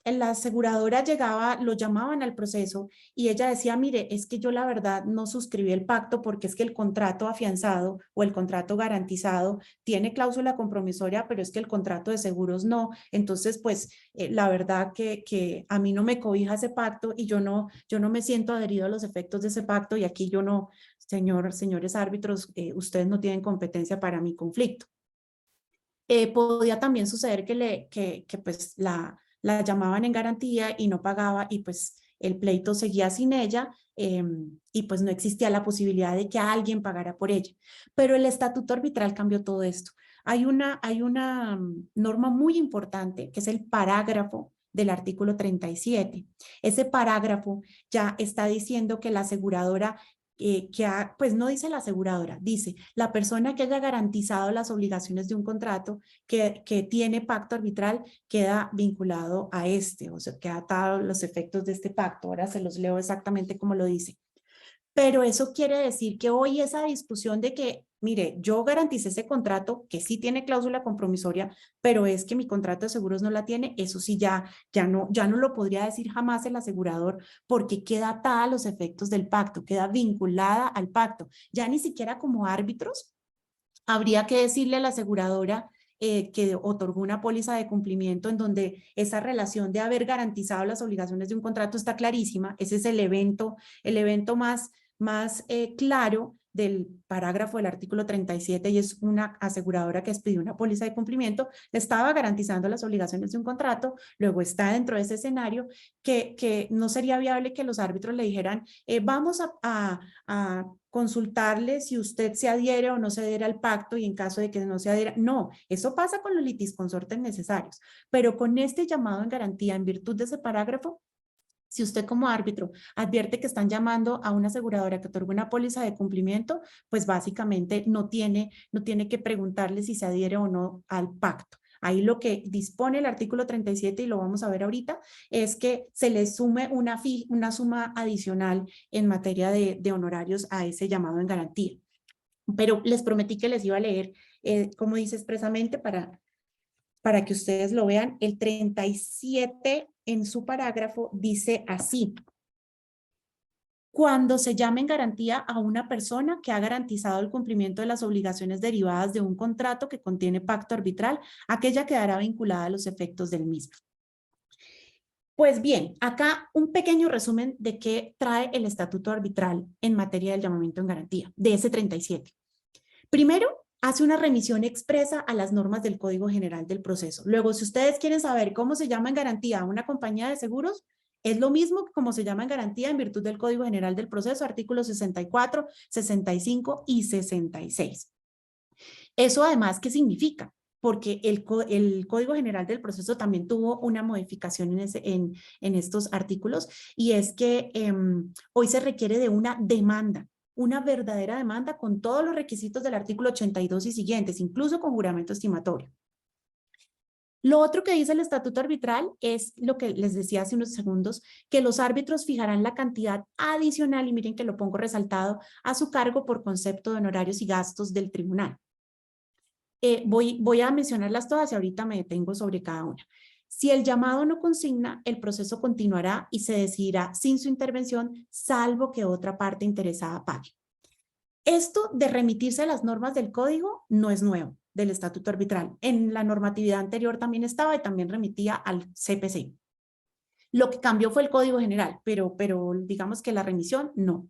la aseguradora llegaba, lo llamaban al proceso y ella decía, mire, es que yo la verdad no suscribí el pacto porque es que el contrato afianzado o el contrato garantizado tiene cláusula compromisoria, pero es que el contrato de seguros no. Entonces, pues, la verdad que a mí no me cobija ese pacto y yo no me siento adherido a los efectos de ese pacto y aquí yo no, señores árbitros, ustedes no tienen competencia para mi conflicto. Podía también suceder que pues la llamaban en garantía y no pagaba y pues el pleito seguía sin ella y pues no existía la posibilidad de que alguien pagara por ella. Pero el estatuto arbitral cambió todo esto. Hay una norma muy importante que es el parágrafo del artículo 37. Ese parágrafo ya está diciendo que la aseguradora pues no dice la aseguradora, dice la persona que haya garantizado las obligaciones de un contrato que tiene pacto arbitral queda vinculado a este, o sea, queda atado a los efectos de este pacto. Ahora se los leo exactamente como lo dice. Pero eso quiere decir que hoy esa discusión de que, mire, yo garanticé ese contrato que sí tiene cláusula compromisoria, pero es que mi contrato de seguros no la tiene, eso sí ya no lo podría decir jamás el asegurador porque queda atada a los efectos del pacto, queda vinculada al pacto. Ya ni siquiera como árbitros habría que decirle a la aseguradora que otorgó una póliza de cumplimiento en donde esa relación de haber garantizado las obligaciones de un contrato está clarísima. Ese es el evento más claro del parágrafo del artículo 37 y es una aseguradora que expidió una póliza de cumplimiento, estaba garantizando las obligaciones de un contrato, luego está dentro de ese escenario que no sería viable que los árbitros le dijeran, vamos a consultarle si usted se adhiere o no se adhiere al pacto y en caso de que no se adhiera, no, eso pasa con los litisconsortes necesarios, pero con este llamado en garantía en virtud de ese parágrafo, si usted como árbitro advierte que están llamando a una aseguradora que otorga una póliza de cumplimiento, pues básicamente no tiene que preguntarle si se adhiere o no al pacto. Ahí lo que dispone el artículo 37, y lo vamos a ver ahorita, es que se le sume una suma adicional en materia de honorarios a ese llamado en garantía. Pero les prometí que les iba a leer, como dice expresamente, para que ustedes lo vean. El 37 en su parágrafo dice así: cuando se llame en garantía a una persona que ha garantizado el cumplimiento de las obligaciones derivadas de un contrato que contiene pacto arbitral, aquella quedará vinculada a los efectos del mismo. Pues bien, acá un pequeño resumen de qué trae el estatuto arbitral en materia del llamamiento en garantía, de ese 37. Primero, hace una remisión expresa a las normas del Código General del Proceso. Luego, si ustedes quieren saber cómo se llama en garantía a una compañía de seguros, es lo mismo que como se llama en garantía en virtud del Código General del Proceso, artículos 64, 65 y 66. ¿Eso además qué significa? Porque el Código General del Proceso también tuvo una modificación en estos artículos, y es que hoy se requiere de una demanda, una verdadera demanda con todos los requisitos del artículo 82 y siguientes, incluso con juramento estimatorio. Lo otro que dice el estatuto arbitral es lo que les decía hace unos segundos, que los árbitros fijarán la cantidad adicional, y miren que lo pongo resaltado, a su cargo por concepto de honorarios y gastos del tribunal. Voy a mencionarlas todas y ahorita me detengo sobre cada una. Si el llamado no consigna, el proceso continuará y se decidirá sin su intervención, salvo que otra parte interesada pague. Esto de remitirse a las normas del código no es nuevo, del estatuto arbitral. En la normatividad anterior también estaba y también remitía al CPC. Lo que cambió fue el Código General, pero digamos que la remisión no.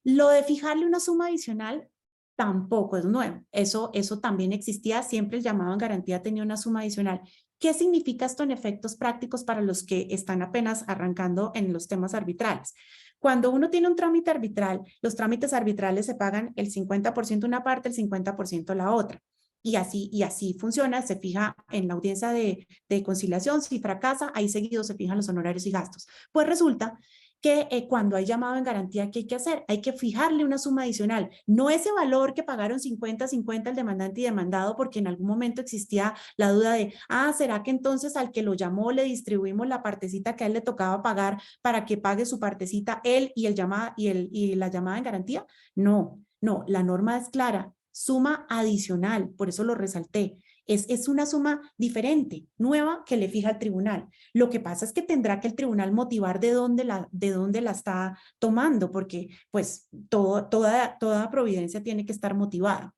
Lo de fijarle una suma adicional tampoco es nuevo. Eso también existía, siempre el llamado en garantía tenía una suma adicional. ¿Qué significa esto en efectos prácticos para los que están apenas arrancando en los temas arbitrales? Cuando uno tiene un trámite arbitral, los trámites arbitrales se pagan el 50% una parte, el 50% la otra. Y así funciona, se fija en la audiencia de conciliación, si fracasa, ahí seguido se fijan los honorarios y gastos. Pues resulta que cuando hay llamado en garantía, ¿qué hay que hacer? Hay que fijarle una suma adicional, no ese valor que pagaron 50-50 el demandante y demandado, porque en algún momento existía la duda de, ¿será que entonces al que lo llamó le distribuimos la partecita que a él le tocaba pagar para que pague su partecita él y la llamada en garantía? No, la norma es clara, suma adicional, por eso lo resalté. Es una suma diferente, nueva, que le fija el tribunal. Lo que pasa es que tendrá que el tribunal motivar de dónde la está tomando, porque pues toda providencia tiene que estar motivada.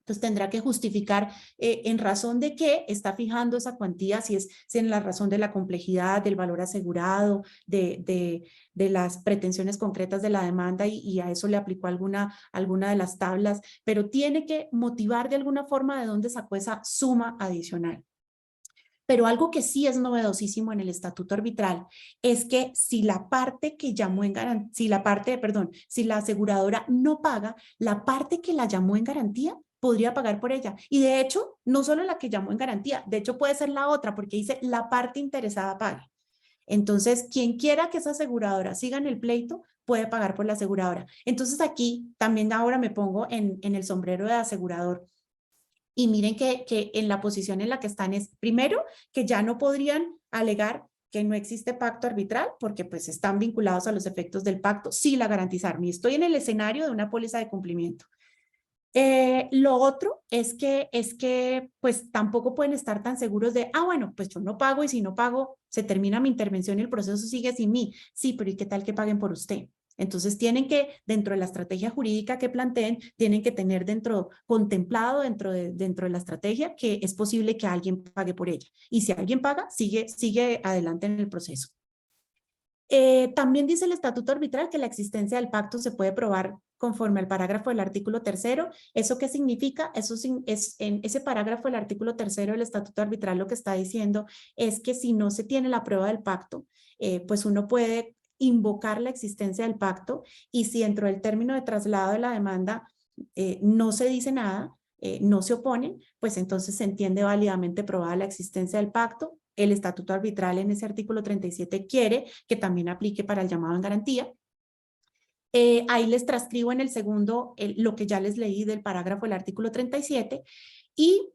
Entonces tendrá que justificar en razón de qué está fijando esa cuantía, si es en la razón de la complejidad, del valor asegurado, de las pretensiones concretas de la demanda y a eso le aplicó alguna de las tablas, pero tiene que motivar de alguna forma de dónde sacó esa suma adicional. Pero algo que sí es novedosísimo en el estatuto arbitral es que si la parte que llamó en garantía, si la aseguradora no paga, la parte que la llamó en garantía podría pagar por ella. Y de hecho, no solo la que llamó en garantía, de hecho puede ser la otra, porque dice la parte interesada pague. Entonces, quien quiera que esa aseguradora siga en el pleito, puede pagar por la aseguradora. Entonces aquí también ahora me pongo en el sombrero de asegurador. Y miren que en la posición en la que están es, primero, que ya no podrían alegar que no existe pacto arbitral porque pues están vinculados a los efectos del pacto, sí la garantizaron. Y estoy en el escenario de una póliza de cumplimiento. Lo otro es que pues tampoco pueden estar tan seguros de, bueno, pues yo no pago y si no pago se termina mi intervención y el proceso sigue sin mí. Sí, pero ¿y qué tal que paguen por usted? Entonces tienen que, dentro de la estrategia jurídica que planteen, tienen que tener contemplado dentro de la estrategia que es posible que alguien pague por ella. Y si alguien paga, sigue adelante en el proceso. También dice el estatuto arbitral que la existencia del pacto se puede probar conforme al parágrafo del artículo 3º. ¿Eso qué significa? Eso es en ese parágrafo del artículo 3º del estatuto arbitral lo que está diciendo es que si no se tiene la prueba del pacto, pues uno puede invocar la existencia del pacto y si dentro del término de traslado de la demanda no se dice nada, no se oponen, pues entonces se entiende válidamente probada la existencia del pacto. El estatuto arbitral en ese artículo 37 quiere que también aplique para el llamado en garantía. Ahí les transcribo en el segundo lo que ya les leí del parágrafo del artículo 37 y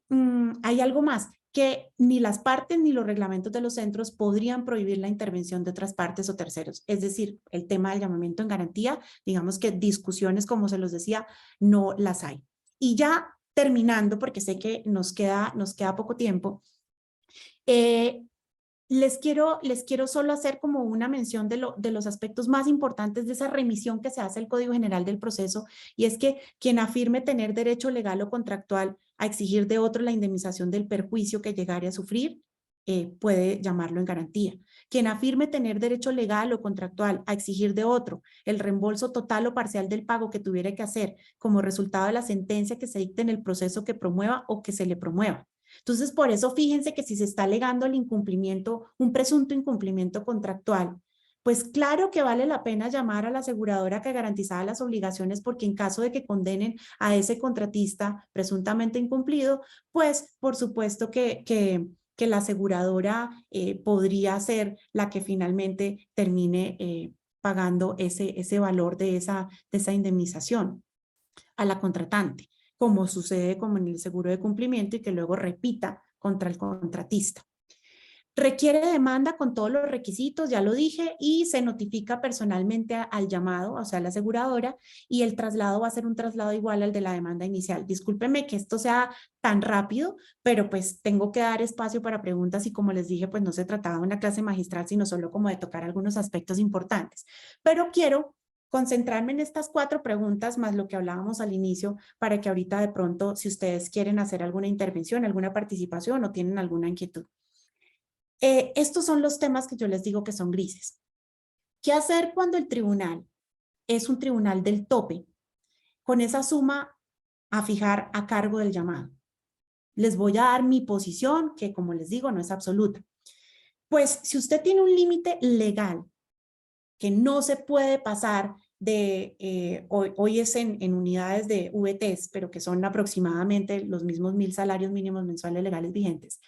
hay algo más, que ni las partes ni los reglamentos de los centros podrían prohibir la intervención de otras partes o terceros. Es decir, el tema del llamamiento en garantía, digamos que discusiones, como se los decía, no las hay. Y ya terminando, porque sé que nos queda poco tiempo, les quiero solo hacer como una mención de los aspectos más importantes de esa remisión que se hace al Código General del Proceso, y es que quien afirme tener derecho legal o contractual a exigir de otro la indemnización del perjuicio que llegare a sufrir, puede llamarlo en garantía. Quien afirme tener derecho legal o contractual a exigir de otro el reembolso total o parcial del pago que tuviera que hacer como resultado de la sentencia que se dicte en el proceso que promueva o que se le promueva. Entonces, por eso fíjense que si se está alegando el incumplimiento, un presunto incumplimiento contractual, pues claro que vale la pena llamar a la aseguradora que garantizaba las obligaciones, porque en caso de que condenen a ese contratista presuntamente incumplido, pues por supuesto que la aseguradora podría ser la que finalmente termine pagando ese valor de esa indemnización a la contratante, como sucede como en el seguro de cumplimiento y que luego repita contra el contratista. Requiere demanda con todos los requisitos, ya lo dije, y se notifica personalmente al llamado, o sea, a la aseguradora, y el traslado va a ser un traslado igual al de la demanda inicial. Discúlpenme que esto sea tan rápido, pero pues tengo que dar espacio para preguntas y como les dije, pues no se trataba de una clase magistral, sino solo como de tocar algunos aspectos importantes. Pero quiero concentrarme en estas 4 preguntas más lo que hablábamos al inicio para que ahorita de pronto, si ustedes quieren hacer alguna intervención, alguna participación o tienen alguna inquietud. Estos son los temas que yo les digo que son grises. ¿Qué hacer cuando el tribunal es un tribunal del tope? Con esa suma a fijar a cargo del llamado. Les voy a dar mi posición, que como les digo, no es absoluta. Pues si usted tiene un límite legal que no se puede pasar de, hoy es en unidades de VTs, pero que son aproximadamente los mismos 1.000 salarios mínimos mensuales legales vigentes,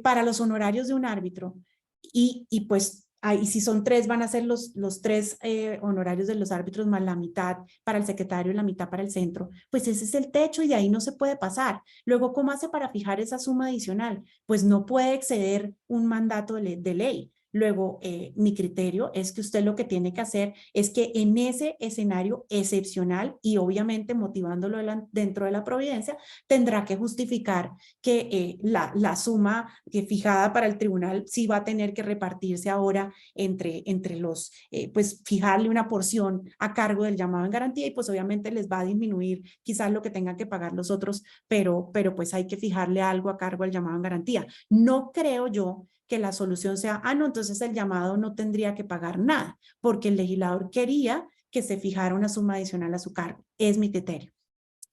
para los honorarios de un árbitro, y pues ahí si son 3 van a ser los 3 honorarios de los árbitros más la mitad para el secretario y la mitad para el centro, pues ese es el techo y de ahí no se puede pasar. Luego, ¿cómo hace para fijar esa suma adicional? Pues no puede exceder un mandato de ley. Luego, mi criterio es que usted lo que tiene que hacer es que en ese escenario excepcional y obviamente motivándolo dentro de la providencia, tendrá que justificar que la suma fijada para el tribunal sí va a tener que repartirse ahora entre los, pues fijarle una porción a cargo del llamado en garantía y pues obviamente les va a disminuir quizás lo que tengan que pagar los otros, pero pues hay que fijarle algo a cargo del llamado en garantía. No creo yo que la solución sea, no, entonces el llamado no tendría que pagar nada, porque el legislador quería que se fijara una suma adicional a su cargo. Es mi criterio.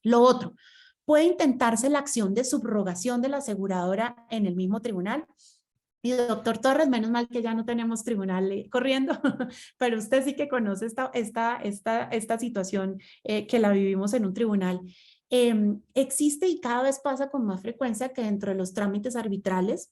Lo otro, puede intentarse la acción de subrogación de la aseguradora en el mismo tribunal. Y doctor Torres, menos mal que ya no tenemos tribunal corriendo, pero usted sí que conoce esta situación que la vivimos en un tribunal. Existe y cada vez pasa con más frecuencia que dentro de los trámites arbitrales,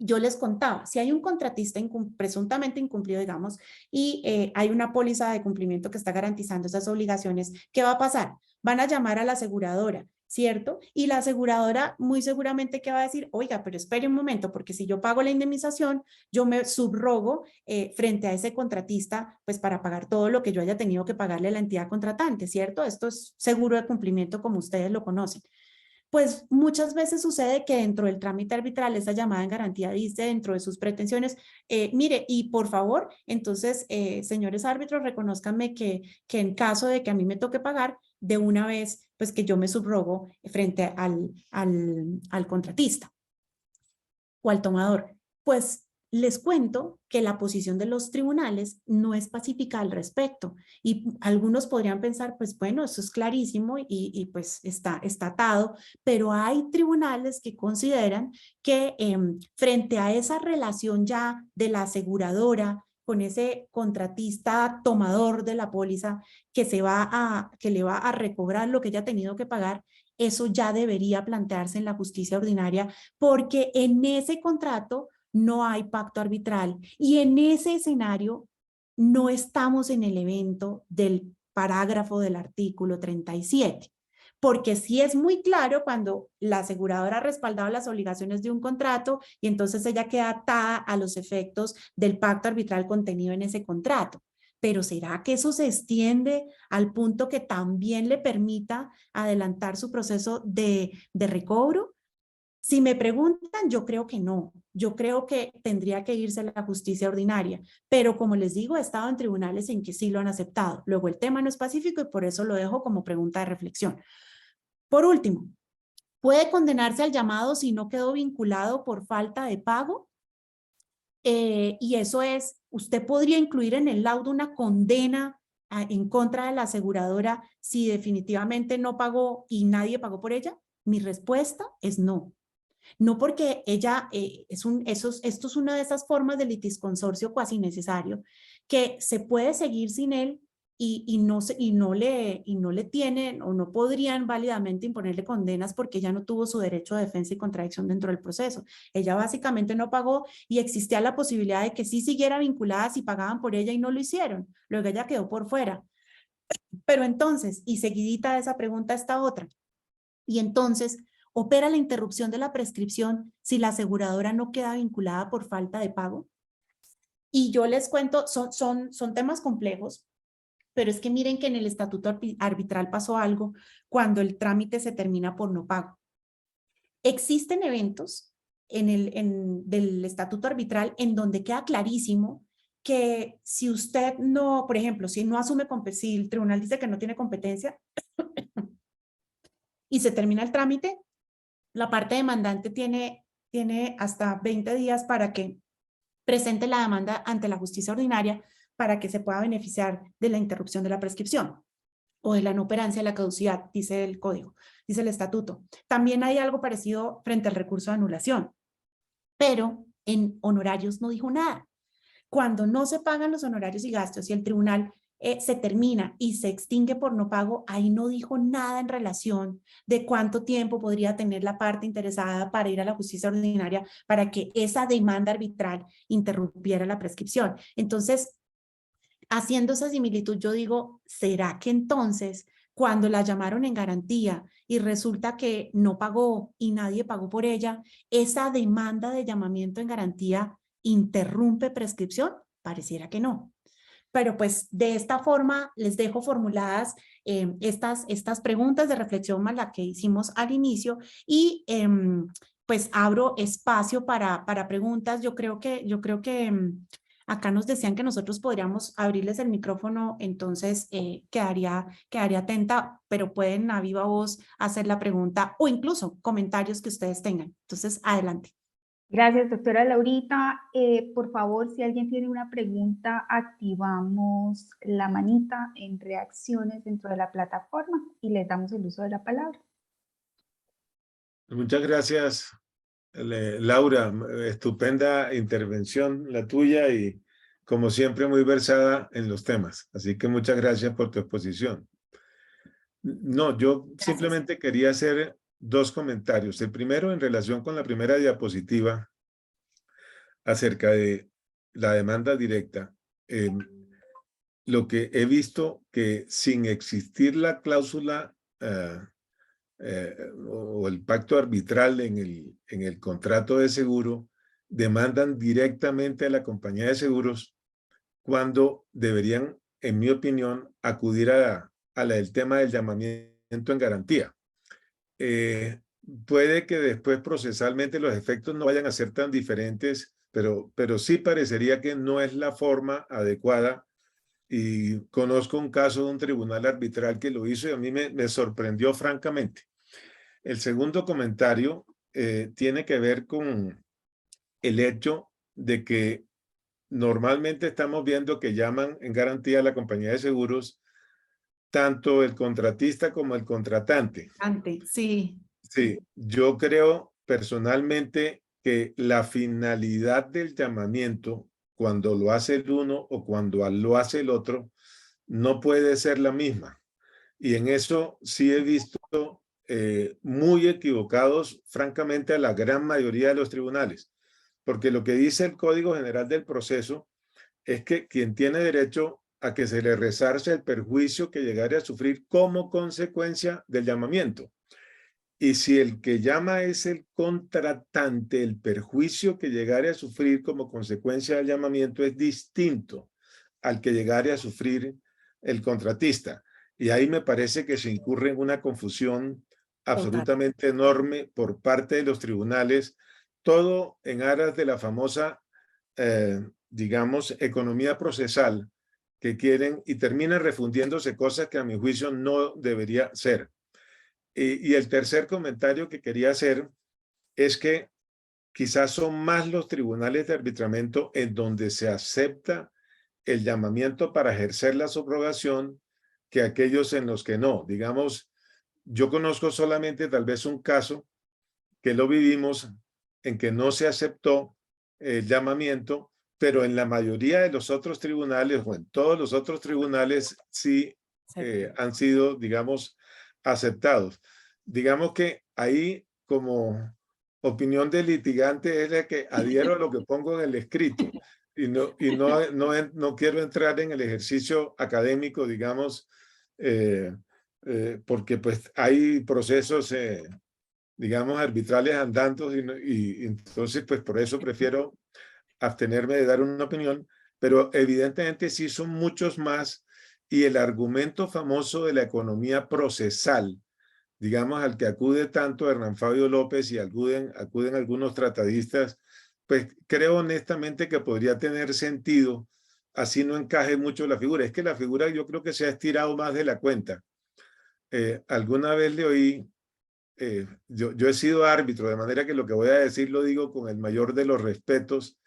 yo les contaba, si hay un contratista presuntamente incumplido, digamos, y hay una póliza de cumplimiento que está garantizando esas obligaciones, ¿qué va a pasar? Van a llamar a la aseguradora, ¿cierto? Y la aseguradora muy seguramente que va a decir, oiga, pero espere un momento, porque si yo pago la indemnización, yo me subrogo frente a ese contratista, pues para pagar todo lo que yo haya tenido que pagarle a la entidad contratante, ¿cierto? Esto es seguro de cumplimiento como ustedes lo conocen. Pues muchas veces sucede que dentro del trámite arbitral esa llamada en garantía dice dentro de sus pretensiones, mire, y por favor, entonces, señores árbitros, reconózcanme que en caso de que a mí me toque pagar, de una vez, pues que yo me subrogo frente al contratista o al tomador. Pues les cuento que la posición de los tribunales no es pacífica al respecto y algunos podrían pensar, pues bueno, eso es clarísimo y pues está atado, pero hay tribunales que consideran que frente a esa relación ya de la aseguradora con ese contratista tomador de la póliza que le va a recobrar lo que ella ha tenido que pagar, eso ya debería plantearse en la justicia ordinaria porque en ese contrato no hay pacto arbitral y en ese escenario no estamos en el evento del parágrafo del artículo 37, porque sí es muy claro cuando la aseguradora ha respaldado las obligaciones de un contrato y entonces ella queda atada a los efectos del pacto arbitral contenido en ese contrato. Pero ¿será que eso se extiende al punto que también le permita adelantar su proceso de recobro? Si me preguntan, yo creo que no. Yo creo que tendría que irse a la justicia ordinaria. Pero como les digo, he estado en tribunales en que sí lo han aceptado. Luego el tema no es pacífico y por eso lo dejo como pregunta de reflexión. Por último, ¿puede condenarse al llamado si no quedó vinculado por falta de pago? Y eso es, usted podría incluir en el laudo una condena en contra de la aseguradora si definitivamente no pagó y nadie pagó por ella. Mi respuesta es no. No porque ella, esto es una de esas formas de litisconsorcio cuasi necesario, que se puede seguir sin él y no le tienen o no podrían válidamente imponerle condenas porque ella no tuvo su derecho de defensa y contradicción dentro del proceso. Ella básicamente no pagó y existía la posibilidad de que sí siguiera vinculada si pagaban por ella y no lo hicieron. Luego ella quedó por fuera. Pero entonces, y seguidita de esa pregunta está otra. Y entonces, ¿opera la interrupción de la prescripción si la aseguradora no queda vinculada por falta de pago? Y yo les cuento, son temas complejos, pero es que miren que en el estatuto arbitral pasó algo cuando el trámite se termina por no pago. Existen eventos del estatuto arbitral en donde queda clarísimo que si usted no, por ejemplo, si no asume, si el tribunal dice que no tiene competencia y se termina el trámite, la parte demandante tiene hasta 20 días para que presente la demanda ante la justicia ordinaria para que se pueda beneficiar de la interrupción de la prescripción. o de la no operancia de la caducidad, dice el código, dice el estatuto. También hay algo parecido frente al recurso de anulación, pero en honorarios no dijo nada. Cuando no se pagan los honorarios y gastos y el tribunal se termina y se extingue por no pago, ahí no dijo nada en relación de cuánto tiempo podría tener la parte interesada para ir a la justicia ordinaria para que esa demanda arbitral interrumpiera la prescripción. Entonces, haciendo esa similitud, yo digo, ¿será que entonces cuando la llamaron en garantía y resulta que no pagó y nadie pagó por ella, esa demanda de llamamiento en garantía interrumpe prescripción? Pareciera que no. Pero pues de esta forma les dejo formuladas estas preguntas de reflexión más la que hicimos al inicio y pues abro espacio para preguntas. Yo creo que acá nos decían que nosotros podríamos abrirles el micrófono, entonces quedaría atenta, pero pueden a viva voz hacer la pregunta o incluso comentarios que ustedes tengan. Entonces, adelante. Gracias, doctora Laurita. Por favor, si alguien tiene una pregunta, activamos la manita en reacciones dentro de la plataforma y les damos el uso de la palabra. Muchas gracias, Laura. Estupenda intervención la tuya y, como siempre, muy versada en los temas. Así que muchas gracias por tu exposición. No, yo simplemente quería hacer dos comentarios. El primero, en relación con la primera diapositiva, acerca de la demanda directa. Lo que he visto que sin existir la cláusula o el pacto arbitral en el contrato de seguro, demandan directamente a la compañía de seguros cuando deberían, en mi opinión, acudir el tema del llamamiento en garantía. Puede que después procesalmente los efectos no vayan a ser tan diferentes, pero sí parecería que no es la forma adecuada. Y conozco un caso de un tribunal arbitral que lo hizo y a mí me sorprendió francamente. El segundo comentario tiene que ver con el hecho de que normalmente estamos viendo que llaman en garantía a la compañía de seguros tanto el contratista como el contratante. Sí. Sí, yo creo personalmente que la finalidad del llamamiento, cuando lo hace el uno o cuando lo hace el otro, no puede ser la misma. Y en eso sí he visto muy equivocados, francamente, a la gran mayoría de los tribunales. Porque lo que dice el Código General del Proceso es que quien tiene derecho a que se le resarce el perjuicio que llegare a sufrir como consecuencia del llamamiento. Y si el que llama es el contratante, el perjuicio que llegare a sufrir como consecuencia del llamamiento es distinto al que llegare a sufrir el contratista. Y ahí me parece que se incurre en una confusión absolutamente enorme por parte de los tribunales, todo en aras de la famosa, digamos, economía procesal que quieren y terminan refundiéndose cosas que a mi juicio no debería ser. Y el tercer comentario que quería hacer es que quizás son más los tribunales de arbitramiento en donde se acepta el llamamiento para ejercer la subrogación que aquellos en los que no. Digamos, yo conozco solamente tal vez un caso que lo vivimos en que no se aceptó el llamamiento, pero en la mayoría de los otros tribunales o en todos los otros tribunales sí han sido, digamos, aceptados. Digamos que ahí, como opinión del litigante, es la que adhiero a lo que pongo en el escrito y no quiero entrar en el ejercicio académico, digamos, porque pues hay procesos, digamos, arbitrales andando y entonces pues por eso prefiero abstenerme de dar una opinión, pero evidentemente sí son muchos más y el argumento famoso de la economía procesal, digamos, al que acude tanto Hernán Fabio López y acuden algunos tratadistas, pues creo honestamente que podría tener sentido, así no encaje mucho la figura. Es que la figura yo creo que se ha estirado más de la cuenta. Alguna vez le oí, yo he sido árbitro, de manera que lo que voy a decir lo digo con el mayor de los respetos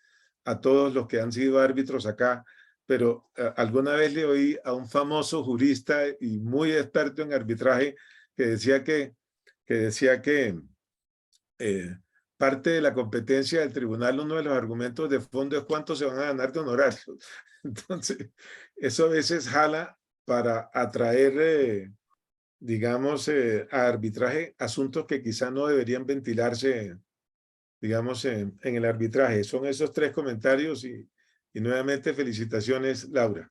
a todos los que han sido árbitros acá, pero alguna vez le oí a un famoso jurista y muy experto en arbitraje que decía que parte de la competencia del tribunal, uno de los argumentos de fondo es cuánto se van a ganar de honorarios. Entonces, eso a veces jala para atraer, digamos, a arbitraje asuntos que quizá no deberían ventilarse, digamos, en el arbitraje. Son esos tres comentarios y nuevamente felicitaciones, Laura.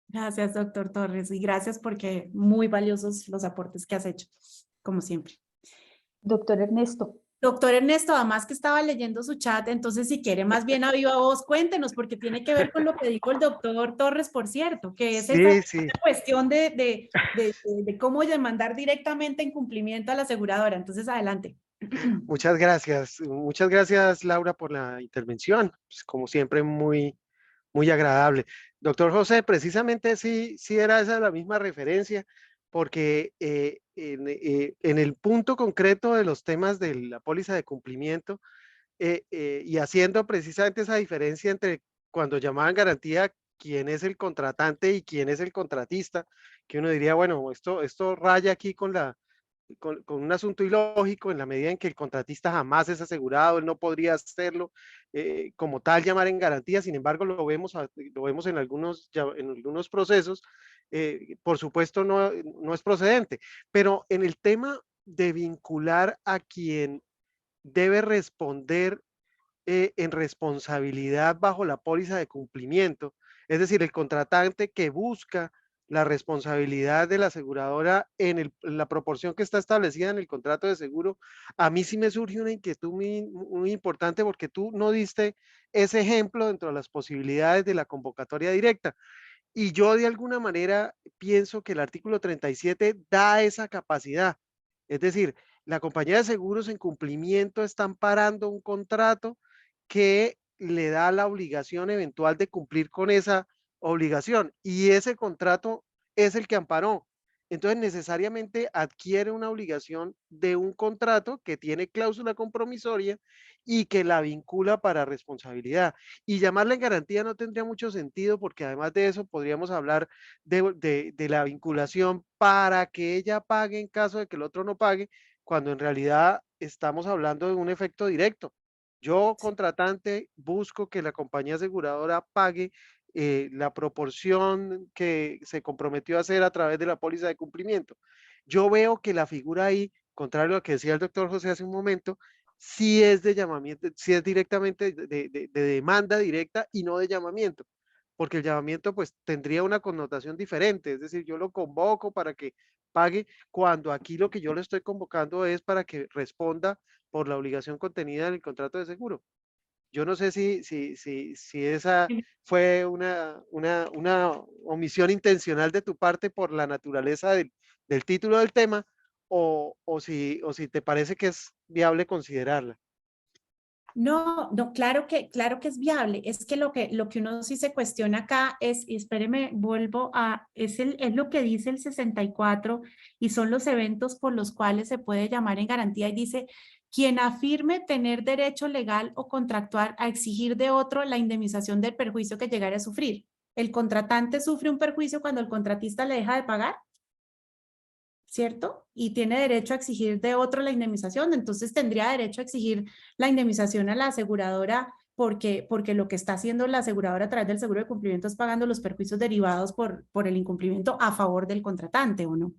Gracias, doctor Torres, y gracias porque muy valiosos los aportes que has hecho, como siempre. Doctor Ernesto. Doctor Ernesto, además que estaba leyendo su chat, entonces si quiere más bien a viva voz, cuéntenos, porque tiene que ver con lo que dijo el doctor Torres, por cierto, que es esa cuestión de cómo demandar directamente en cumplimiento a la aseguradora. Entonces, adelante. Muchas gracias Laura por la intervención, pues, como siempre muy agradable. Doctor José, precisamente sí era esa la misma referencia, porque en el punto concreto de los temas de la póliza de cumplimiento y haciendo precisamente esa diferencia entre cuando llamaban garantía quién es el contratante y quién es el contratista, que uno diría, bueno, esto raya aquí con un asunto ilógico en la medida en que el contratista jamás es asegurado, él no podría hacerlo como tal, llamar en garantía. Sin embargo, lo vemos en algunos procesos, por supuesto no es procedente, pero en el tema de vincular a quien debe responder en responsabilidad bajo la póliza de cumplimiento, es decir, el contratante que busca la responsabilidad de la aseguradora en la proporción que está establecida en el contrato de seguro. A mí sí me surge una inquietud muy importante, porque tú no diste ese ejemplo dentro de las posibilidades de la convocatoria directa. Y yo de alguna manera pienso que el artículo 37 da esa capacidad. Es decir, la compañía de seguros en cumplimiento está amparando un contrato que le da la obligación eventual de cumplir con esa obligación, y ese contrato es el que amparó. Entonces necesariamente adquiere una obligación de un contrato que tiene cláusula compromisoria y que la vincula para responsabilidad. Y llamarla en garantía no tendría mucho sentido, porque además de eso podríamos hablar de la vinculación para que ella pague en caso de que el otro no pague, cuando en realidad estamos hablando de un efecto directo. Yo, contratante, busco que la compañía aseguradora pague la proporción que se comprometió a hacer a través de la póliza de cumplimiento. Yo veo que la figura ahí, contrario a lo que decía el doctor José hace un momento, sí es de llamamiento, sí es directamente de demanda directa y no de llamamiento, porque el llamamiento pues tendría una connotación diferente, es decir, yo lo convoco para que pague, cuando aquí lo que yo le estoy convocando es para que responda por la obligación contenida en el contrato de seguro. Yo no sé si esa fue una omisión intencional de tu parte por la naturaleza del título del tema, o si te parece que es viable considerarla. No, claro que es viable. Es que lo que uno sí se cuestiona acá es, y espéreme, es lo que dice el 64, y son los eventos por los cuales se puede llamar en garantía, y dice: quien afirme tener derecho legal o contractual a exigir de otro la indemnización del perjuicio que llegare a sufrir. ¿El contratante sufre un perjuicio cuando el contratista le deja de pagar? ¿Cierto? Y tiene derecho a exigir de otro la indemnización, entonces tendría derecho a exigir la indemnización a la aseguradora, porque lo que está haciendo la aseguradora a través del seguro de cumplimiento es pagando los perjuicios derivados por el incumplimiento a favor del contratante, ¿o no?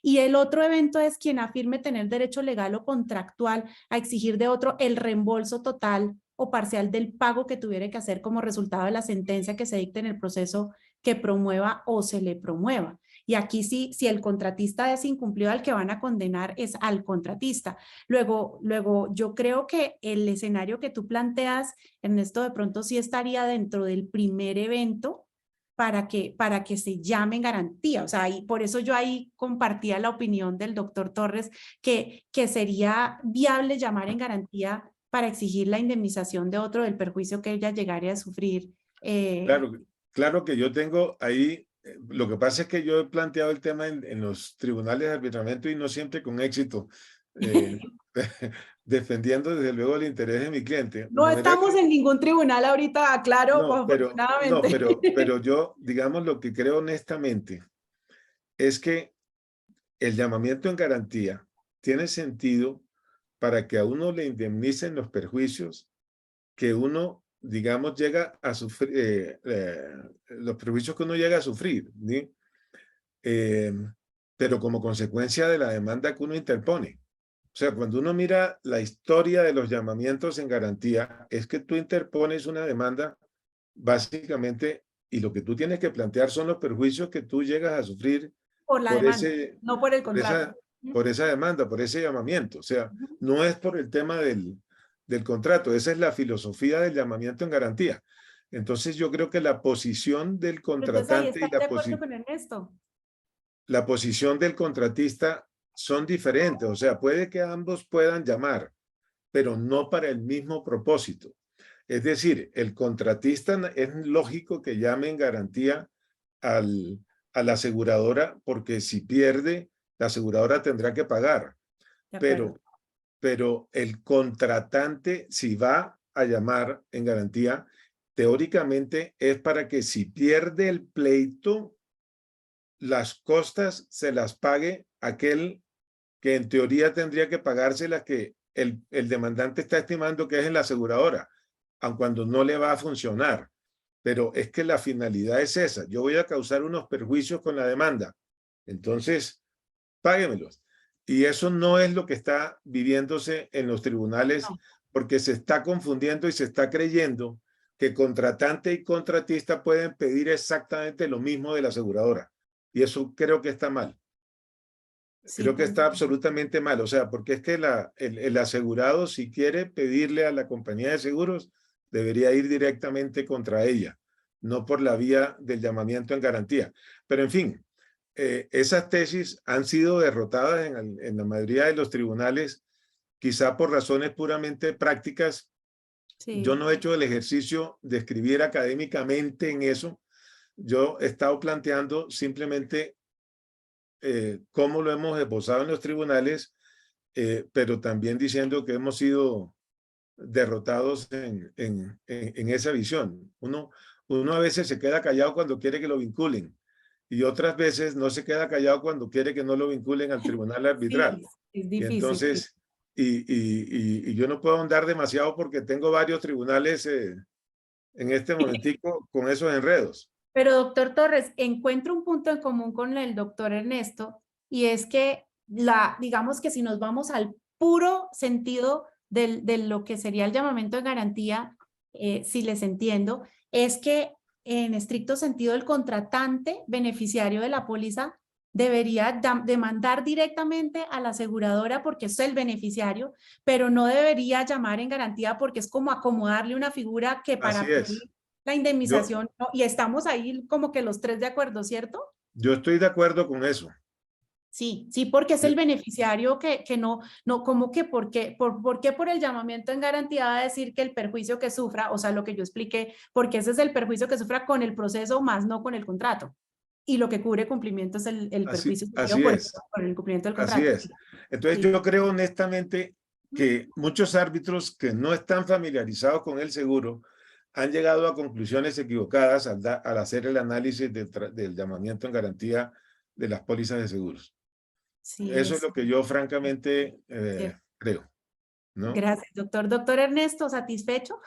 Y el otro evento es quien afirme tener derecho legal o contractual a exigir de otro el reembolso total o parcial del pago que tuviera que hacer como resultado de la sentencia que se dicte en el proceso que promueva o se le promueva. Y aquí sí, si el contratista es incumplido, al que van a condenar es al contratista. Luego yo creo que el escenario que tú planteas, Ernesto, de pronto sí estaría dentro del primer evento para que se llame garantía. O sea, y por eso yo ahí compartía la opinión del doctor Torres, que sería viable llamar en garantía para exigir la indemnización de otro del perjuicio que ella llegaría a sufrir. Claro que yo tengo ahí, lo que pasa es que yo he planteado el tema en los tribunales de arbitramiento y no siempre con éxito. defendiendo desde luego el interés de mi cliente. No De manera estamos que- en ningún tribunal ahorita, aclaro, no, afortunadamente. pero yo, digamos, lo que creo honestamente es que el llamamiento en garantía tiene sentido para que a uno le indemnicen los perjuicios que uno, digamos, llega a sufrir, los perjuicios que uno llega a sufrir, ¿sí? Pero como consecuencia de la demanda que uno interpone. O sea, cuando uno mira la historia de los llamamientos en garantía, es que tú interpones una demanda básicamente y lo que tú tienes que plantear son los perjuicios que tú llegas a sufrir Por la por demanda, ese, no por el por contrato. por esa demanda, por ese llamamiento. O sea, Ujú. no es por el tema del contrato, esa es la filosofía del llamamiento en garantía. Entonces yo creo que la posición del Entonces ahí contratante y estás de acuerdo con Ernesto. la posición del contratista son diferentes. O sea, puede que ambos puedan llamar, pero no para el mismo propósito. Es decir, el contratista es lógico que llame en garantía a la aseguradora porque si pierde, la aseguradora tendrá que pagar. De acuerdo. Pero el contratante, si va a llamar en garantía, teóricamente es para que si pierde el pleito, las costas se las pague aquel que en teoría tendría que pagárselas que el demandante está estimando que es en la aseguradora, aun cuando no le va a funcionar. Pero es que la finalidad es esa. Yo voy a causar unos perjuicios con la demanda. Entonces, páguemelos. Y eso no es lo que está viviéndose en los tribunales No. porque se está confundiendo y se está creyendo que contratante y contratista pueden pedir exactamente lo mismo de la aseguradora. Y eso creo que está mal. Sí, Creo que pues, está absolutamente mal. O sea, porque es que el asegurado, si quiere pedirle a la compañía de seguros, debería ir directamente contra ella, no por la vía del llamamiento en garantía. Pero en fin, esas tesis han sido derrotadas en la mayoría de los tribunales, quizá por razones puramente prácticas. Yo sí. no he hecho el ejercicio de escribir académicamente en eso. Yo he estado planteando simplemente cómo lo hemos esbozado en los tribunales, pero también diciendo que hemos sido derrotados en esa visión. Uno a veces se queda callado cuando quiere que lo vinculen y otras veces no se queda callado cuando quiere que no lo vinculen al tribunal arbitral. Sí, es Y difícil. Sí. entonces, y yo no puedo andar demasiado porque tengo varios tribunales en este momentico con esos enredos. Pero doctor Torres, encuentro un punto en común con el doctor Ernesto y es que digamos que si nos vamos al puro sentido de lo que sería el llamamiento de garantía, si les entiendo, es que en estricto sentido el contratante beneficiario de la póliza debería demandar directamente a la aseguradora porque es el beneficiario, pero no debería llamar en garantía porque es como acomodarle una figura que Así para pedir es. la indemnización, ¿no? Y estamos ahí como que los tres de acuerdo, ¿cierto? Yo estoy de acuerdo con eso. Sí, sí, porque es el beneficiario que no, como que ¿por qué por el llamamiento en garantía va a decir que el perjuicio que sufra, o sea, lo que yo expliqué, porque ese es el perjuicio que sufra con el proceso más no con el contrato. Y lo que cubre cumplimiento es el perjuicio sufrido Así es. por el incumplimiento del Así contrato. es. Entonces Sí. yo creo honestamente que muchos árbitros que no están familiarizados con el seguro han llegado a conclusiones equivocadas al hacer el análisis del llamamiento en garantía de las pólizas de seguros. Sí, Eso es lo que yo francamente cierto. creo, ¿no? Gracias, doctor. Doctor Ernesto, ¿satisfecho?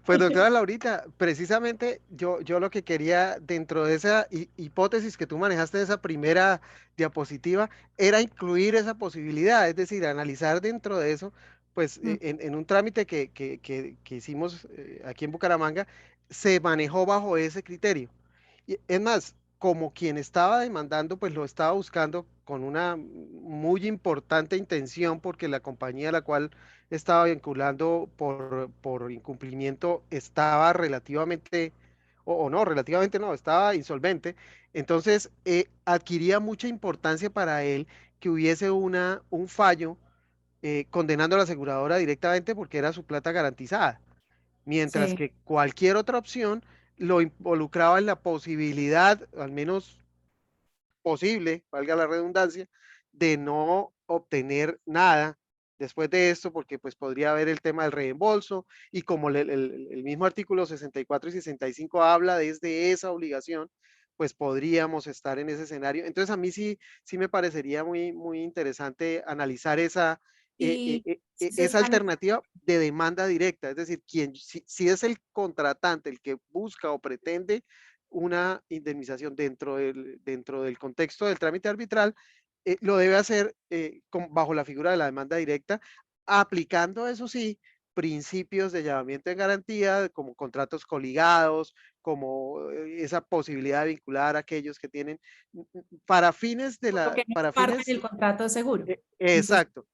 Pues doctora Laurita, precisamente yo lo que quería dentro de esa hipótesis que tú manejaste en esa primera diapositiva era incluir esa posibilidad, es decir, analizar dentro de eso, pues Mm, en un trámite que hicimos aquí en Bucaramanga, se manejó bajo ese criterio. Y es más, como quien estaba demandando, pues lo estaba buscando con una muy importante intención porque la compañía a la cual estaba vinculando por incumplimiento estaba relativamente, o no, relativamente no, estaba insolvente. Entonces, adquiría mucha importancia para él que hubiese un fallo condenando a la aseguradora directamente porque era su plata garantizada, mientras sí. que cualquier otra opción lo involucraba en la posibilidad, al menos posible, valga la redundancia, de no obtener nada después de esto, porque pues podría haber el tema del reembolso, y como el mismo artículo 64 y 65 habla desde esa obligación, pues podríamos estar en ese escenario. Entonces a mí sí me parecería muy interesante analizar esa Y se esa están alternativa de demanda directa, es decir, si es el contratante el que busca o pretende una indemnización dentro del contexto del trámite arbitral, lo debe hacer bajo la figura de la demanda directa, aplicando, eso sí, principios de llamamiento en garantía, como contratos coligados, como esa posibilidad de vincular a aquellos que tienen, para fines de lo que no es para parte fines, del contrato de seguro. Entonces, exacto,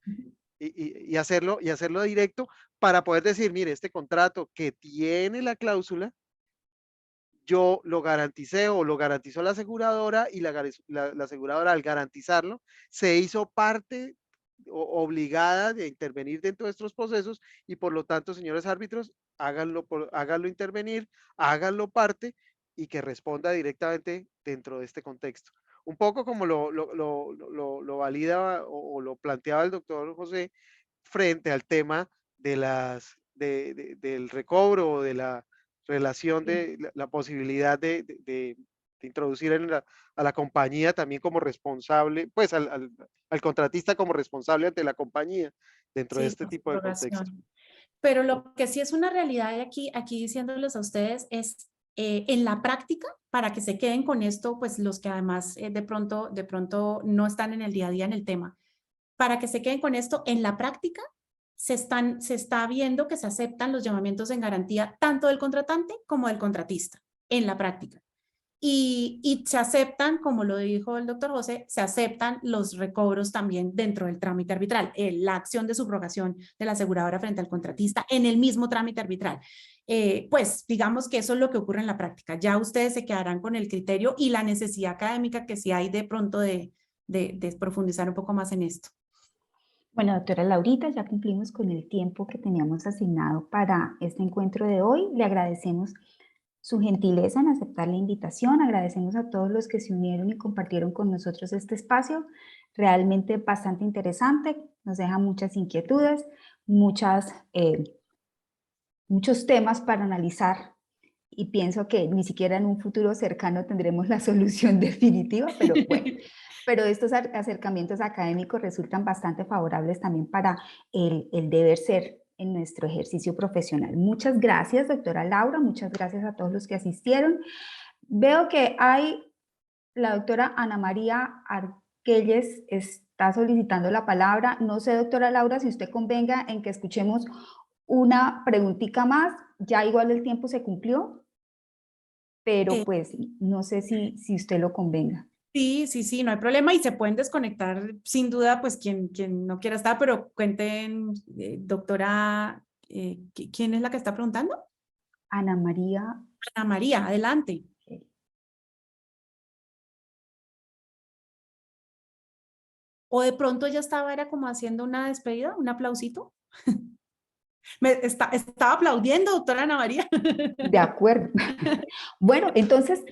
y hacerlo directo para poder decir, mire, este contrato que tiene la cláusula, yo lo garanticé o lo garantizó la aseguradora, y la aseguradora, al garantizarlo, se hizo parte obligada de intervenir dentro de estos procesos, y por lo tanto, señores árbitros, háganlo intervenir, háganlo parte, y que responda directamente dentro de este contexto. Un poco como lo valida o lo planteaba el doctor José frente al tema del recobro, o de la relación de la posibilidad de introducir a la compañía también como responsable, pues al contratista como responsable ante la compañía dentro de sí, este por tipo de contexto. subrogación. Pero lo que sí es una realidad aquí diciéndoles a ustedes es en la práctica, para que se queden con esto, pues los que además de pronto no están en el día a día en el tema, para que se queden con esto, en la práctica se está viendo que se aceptan los llamamientos en garantía tanto del contratante como del contratista, en la práctica. Y se aceptan, como lo dijo el doctor José, se aceptan los recobros también dentro del trámite arbitral, la acción de subrogación de la aseguradora frente al contratista en el mismo trámite arbitral. Pues digamos que eso es lo que ocurre en la práctica. Ya ustedes se quedarán con el criterio y la necesidad académica que sí hay de pronto de profundizar un poco más en esto. Bueno, doctora Laurita, ya cumplimos con el tiempo que teníamos asignado para este encuentro de hoy. Le agradecemos su gentileza en aceptar la invitación. Agradecemos a todos los que se unieron y compartieron con nosotros este espacio. Realmente bastante interesante, nos deja muchas inquietudes, muchos temas para analizar, y pienso que ni siquiera en un futuro cercano tendremos la solución definitiva, pero bueno. Pero estos acercamientos académicos resultan bastante favorables también para el deber ser en nuestro ejercicio profesional. Muchas gracias, doctora Laura, muchas gracias a todos los que asistieron. Veo que la doctora Ana María Arquelles está solicitando la palabra. No sé, doctora Laura, si usted convenga en que escuchemos una preguntita más. Ya igual el tiempo se cumplió, pero pues no sé si usted lo convenga. Sí, no hay problema y se pueden desconectar sin duda, pues quien no quiera estar, pero cuenten, doctora, ¿quién es la que está preguntando? Ana María. Ana María, adelante. O de pronto ya era como haciendo una despedida, un aplausito. Estaba aplaudiendo, doctora Ana María. De acuerdo. Bueno, entonces,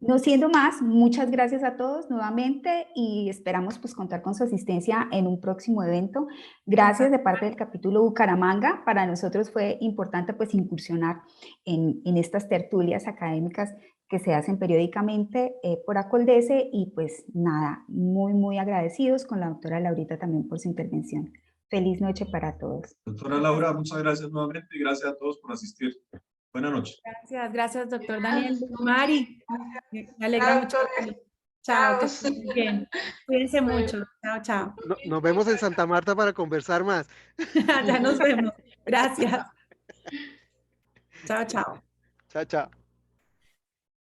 no siendo más, muchas gracias a todos nuevamente y esperamos pues contar con su asistencia en un próximo evento. Gracias de parte del capítulo Bucaramanga. Para nosotros fue importante pues incursionar en estas tertulias académicas que se hacen periódicamente por Acoldese, y pues nada, muy agradecidos con la doctora Laurita también por su intervención. Feliz noche para todos. Doctora Laura, muchas gracias nuevamente y gracias a todos por asistir. Buenas noches. Gracias, doctor Daniel. Mari, me alegra mucho. Chao, que estén muy bien. Cuídense mucho. Chao. Nos vemos en Santa Marta para conversar más. Ya nos vemos. Gracias. Chao. Chao.